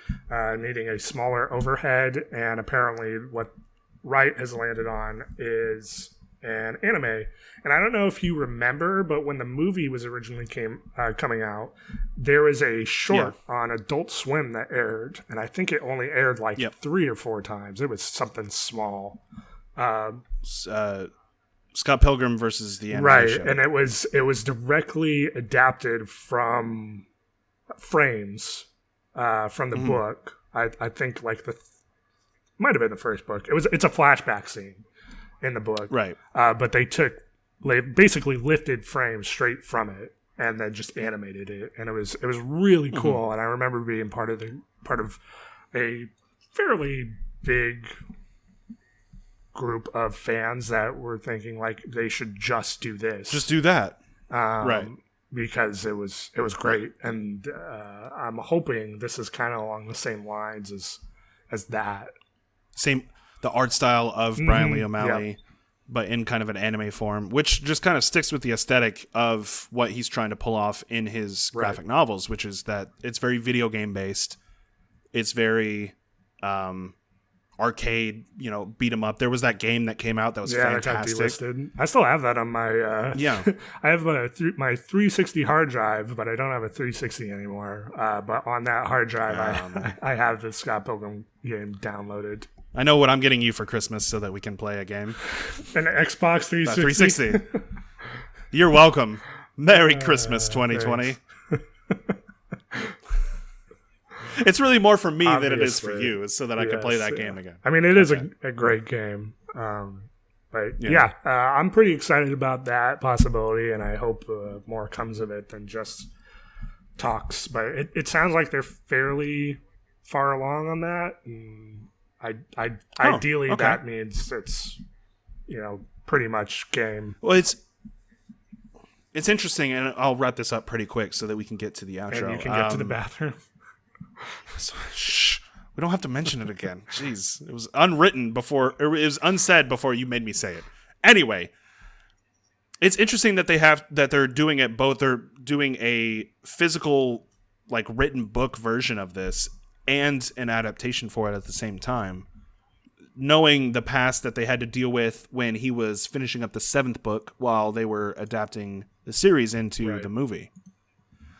needing a smaller overhead. And apparently what Wright has landed on is an anime. And I don't know if you remember, but when the movie was originally coming out, there was a short on Adult Swim that aired, and I think it only aired like 3 or 4 times. It was something small. Scott Pilgrim versus the animation. Right, and it was directly adapted from frames from the book. I think like might have been the first book. It's a flashback scene in the book, right? But they basically lifted frames straight from it and then just animated it, and it was really cool. And I remember being part of a fairly big group of fans that were thinking like they should just do this, just do that, right? Because it was great, and I'm hoping this is kind of along the same lines as that. The art style of Brian Lee O'Malley, but in kind of an anime form, which just kind of sticks with the aesthetic of what he's trying to pull off in his graphic novels, which is that it's very video game based. It's very arcade, beat 'em up. There was that game that came out that was fantastic. Delisted. I still have that on my I have my 360 hard drive, but I don't have a 360 anymore. But on that hard drive, I have the Scott Pilgrim game downloaded. I know what I'm getting you for Christmas so that we can play a game. An Xbox 360. 360. You're welcome. Merry Christmas, 2020. It's really more for me than it is for you, so that I can play that game again. I mean, it is a great game. But I'm pretty excited about that possibility, and I hope more comes of it than just talks. But it sounds like they're fairly far along on that. And ideally, that means it's pretty much game. Well, it's interesting, and I'll wrap this up pretty quick so that we can get to the outro. And you can get to the bathroom. Shh. We don't have to mention it again. Jeez. It was unwritten before, or it was unsaid before you made me say it. Anyway, it's interesting that they're doing it both. They're doing a physical, like, written book version of this and an adaptation for it at the same time, knowing the past that they had to deal with when he was finishing up the 7th book while they were adapting the series into the movie.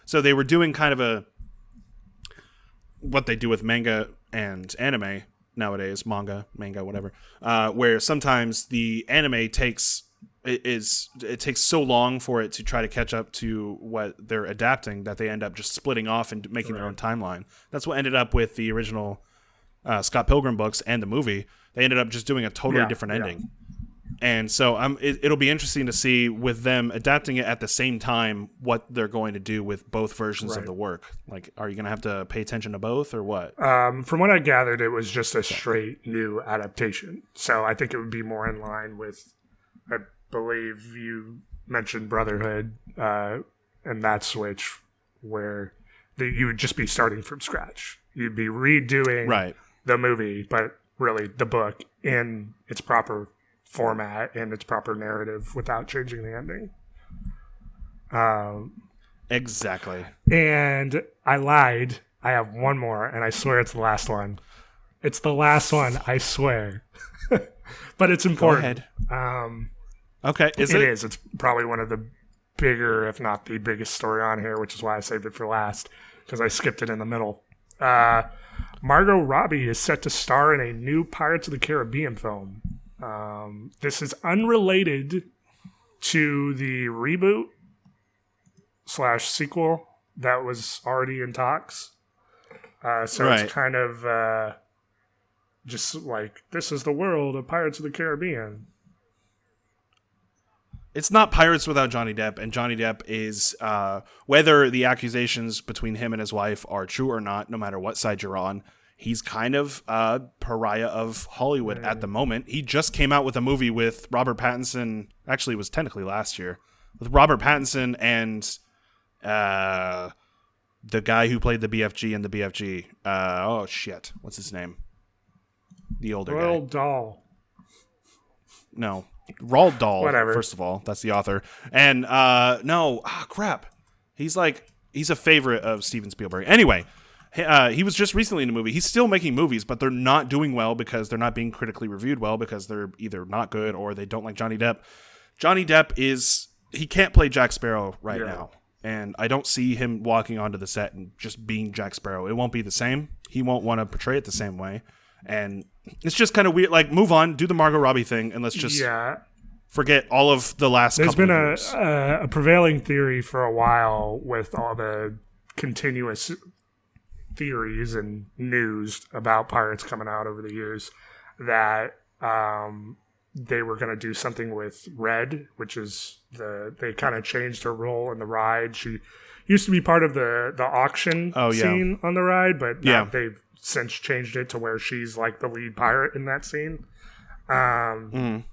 So they were doing kind of what they do with manga and anime nowadays, manga, whatever, where sometimes the anime takes so long for it to try to catch up to what they're adapting that they end up just splitting off and making their own timeline. That's what ended up with the original Scott Pilgrim books and the movie. They ended up just doing a totally different ending. And so it'll be interesting to see with them adapting it at the same time what they're going to do with both versions of the work. Like, are you going to have to pay attention to both or what? From what I gathered, it was just a straight new adaptation. So I think it would be more in line with, I believe you mentioned Brotherhood and that switch where you would just be starting from scratch. You'd be redoing the movie, but really the book in its proper format and its proper narrative without changing the ending. Exactly. And I lied. I have one more, and I swear it's the last one. It's the last one, I swear. But it's important. Go ahead. Okay. It is. It's probably one of the bigger, if not the biggest story on here, which is why I saved it for last, because I skipped it in the middle. Margot Robbie is set to star in a new Pirates of the Caribbean film. This is unrelated to the reboot / sequel that was already in talks. So it's kind of just like, this is the world of Pirates of the Caribbean. It's not Pirates without Johnny Depp, and Johnny Depp is, whether the accusations between him and his wife are true or not, no matter what side you're on, he's kind of a pariah of Hollywood at the moment. He just came out with a movie with Robert Pattinson. Actually, it was technically last year. With Robert Pattinson and the guy who played the BFG in the BFG. Oh, shit. What's his name? The older guy. Roald Dahl. No. Roald Dahl. Whatever. First of all, that's the author. And crap. He's a favorite of Steven Spielberg. Anyway, he was just recently in a movie. He's still making movies, but they're not doing well because they're not being critically reviewed well because they're either not good or they don't like Johnny Depp. Johnny Depp he can't play Jack Sparrow right now. And I don't see him walking onto the set and just being Jack Sparrow. It won't be the same. He won't want to portray it the same way. And it's just kind of weird. Like, move on, do the Margot Robbie thing, and let's just forget all of the last couple of years. There's been a prevailing theory for a while with all the continuous theories and news about pirates coming out over the years that they were going to do something with Red, which is they kind of changed her role in the ride. She used to be part of the auction scene on the ride, but now they've since changed it to where she's like the lead pirate in that scene. And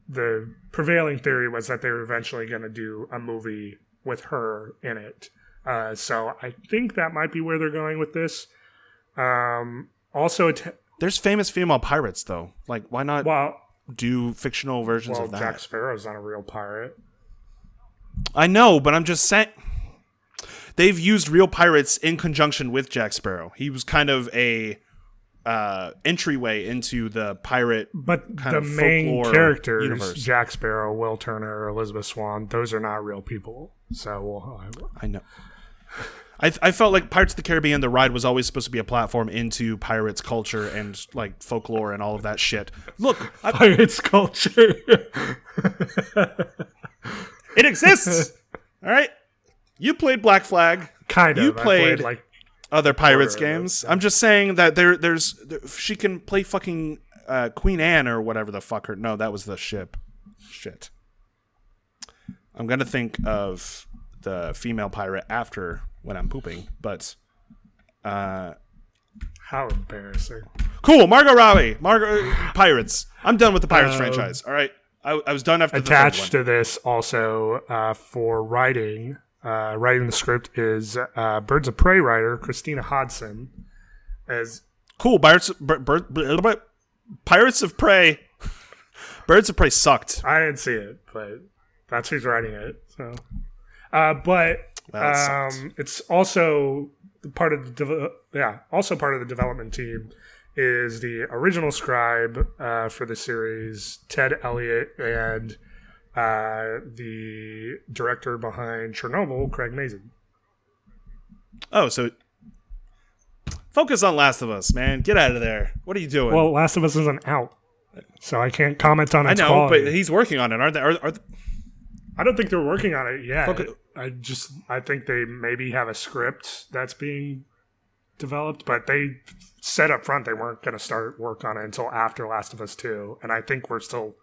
the prevailing theory was that they were eventually going to do a movie with her in it. So I think that might be where they're going with this. Also, there's famous female pirates, though. Like, why not do fictional versions of that? Jack Sparrow's not a real pirate. I know, but I'm just saying... They've used real pirates in conjunction with Jack Sparrow. He was kind of a entryway into the pirate kind of main characters, universe. Jack Sparrow, Will Turner, Elizabeth Swann, those are not real people. So I know. I felt like Pirates of the Caribbean, the ride was always supposed to be a platform into pirates culture and like folklore and all of that shit. Look, pirates culture. It exists. All right. You played Black Flag. Kind of. You played like other Pirates games. I'm just saying that there's she can play fucking Queen Anne or whatever the fuck her. No, that was the ship. Shit. I'm gonna think of the female pirate after when I'm pooping, but how embarrassing. Cool, Margot Robbie, Pirates. I'm done with the Pirates franchise. All right, I was done after attached to this also for writing the script is Birds of Prey writer Christina Hodson as cool. Pirates of Prey. Birds of Prey sucked. I didn't see it, but that's who's writing it. So, but it's also part of the development team is the original scribe for the series, Ted Elliott, and the director behind Chernobyl, Craig Mazin. Oh, so focus on Last of Us, man. Get out of there. What are you doing? Well, Last of Us isn't out, so I can't comment on its quality. But he's working on it, aren't they? I don't think they're working on it yet. I think they maybe have a script that's being developed, but they said up front they weren't going to start work on it until after Last of Us 2, and I think we're still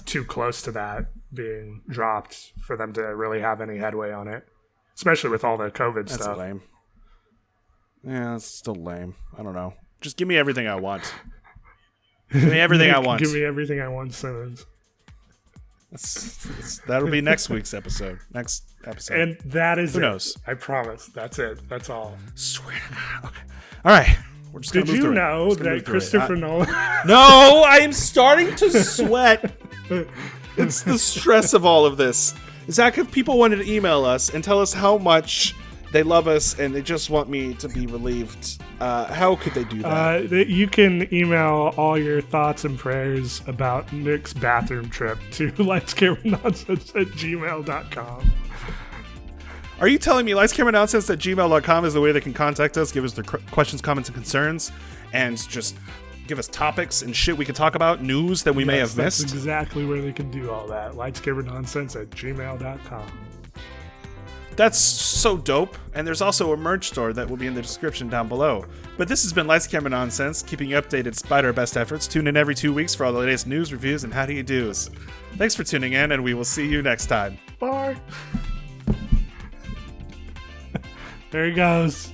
too close to that being dropped for them to really have any headway on it, especially with all the COVID stuff. That's lame. Yeah, that's still lame. I don't know. Just give me everything I want. Give me everything I want. Give me everything I want, Simmons. That'll be next week's episode. And that is Who knows? I promise. That's it. That's all. Swear to God. Okay. All right. We're just Did you know that Christopher Nolan... No, I am starting to sweat. It's the stress of all of this. Zach, if people wanted to email us and tell us how much they love us and they just want me to be relieved, how could they do that? You can email all your thoughts and prayers about Nick's bathroom trip to lightscameranonsense@gmail.com. Are you telling me lightscameranonsense@gmail.com is the way they can contact us, give us their questions, comments, and concerns, and just give us topics and shit we could talk about, news that we may have missed? That's exactly where they can do all that. lightscameranonsense@gmail.com. That's so dope. And there's also a merch store that will be in the description down below. But this has been Lights Camera Nonsense, keeping you updated despite our best efforts. Tune in every 2 weeks for all the latest news, reviews, and how do you do's. Thanks for tuning in, and we will see you next time. Bye. There he goes.